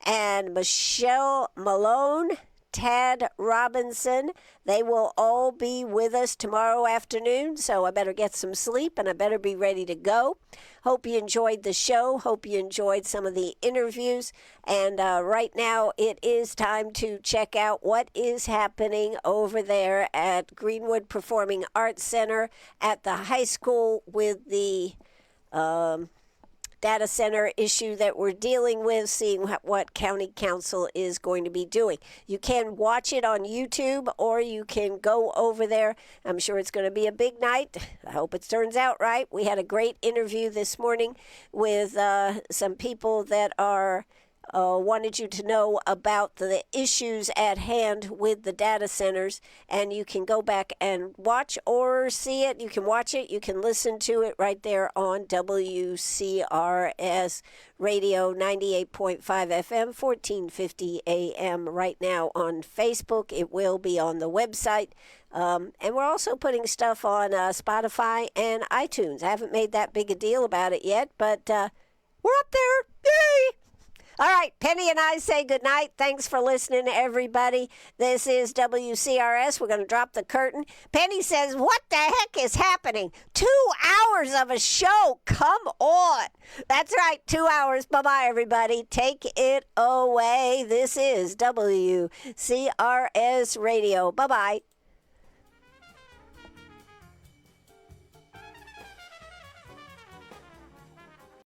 and Michelle Malone, Tad Robinson. They will all be with us tomorrow afternoon, so I better get some sleep and I better be ready to go. Hope you enjoyed the show. Hope you enjoyed some of the interviews. And right now it is time to check out what is happening over there at Greenwood Performing Arts Center at the high school with the data center issue that we're dealing with, seeing what county council is going to be doing. You can watch it on YouTube or you can go over there. I'm sure it's going to be a big night. I hope it turns out right. We had a great interview this morning with some people that are wanted you to know about the issues at hand with the data centers, and you can go back and watch or see it. You can watch it, you can listen to it right there on WCRS Radio 98.5 FM, 1450 AM right now on Facebook. It will be on the website. And we're also putting stuff on Spotify and iTunes. I haven't made that big a deal about it yet, but we're up there. Yay! All right, Penny and I say goodnight. Thanks for listening, everybody. This is WCRS. We're going to drop the curtain. Penny says, what the heck is happening? 2 hours of a show. Come on. That's right, 2 hours. Bye-bye, everybody. Take it away. This is WCRS Radio. Bye-bye.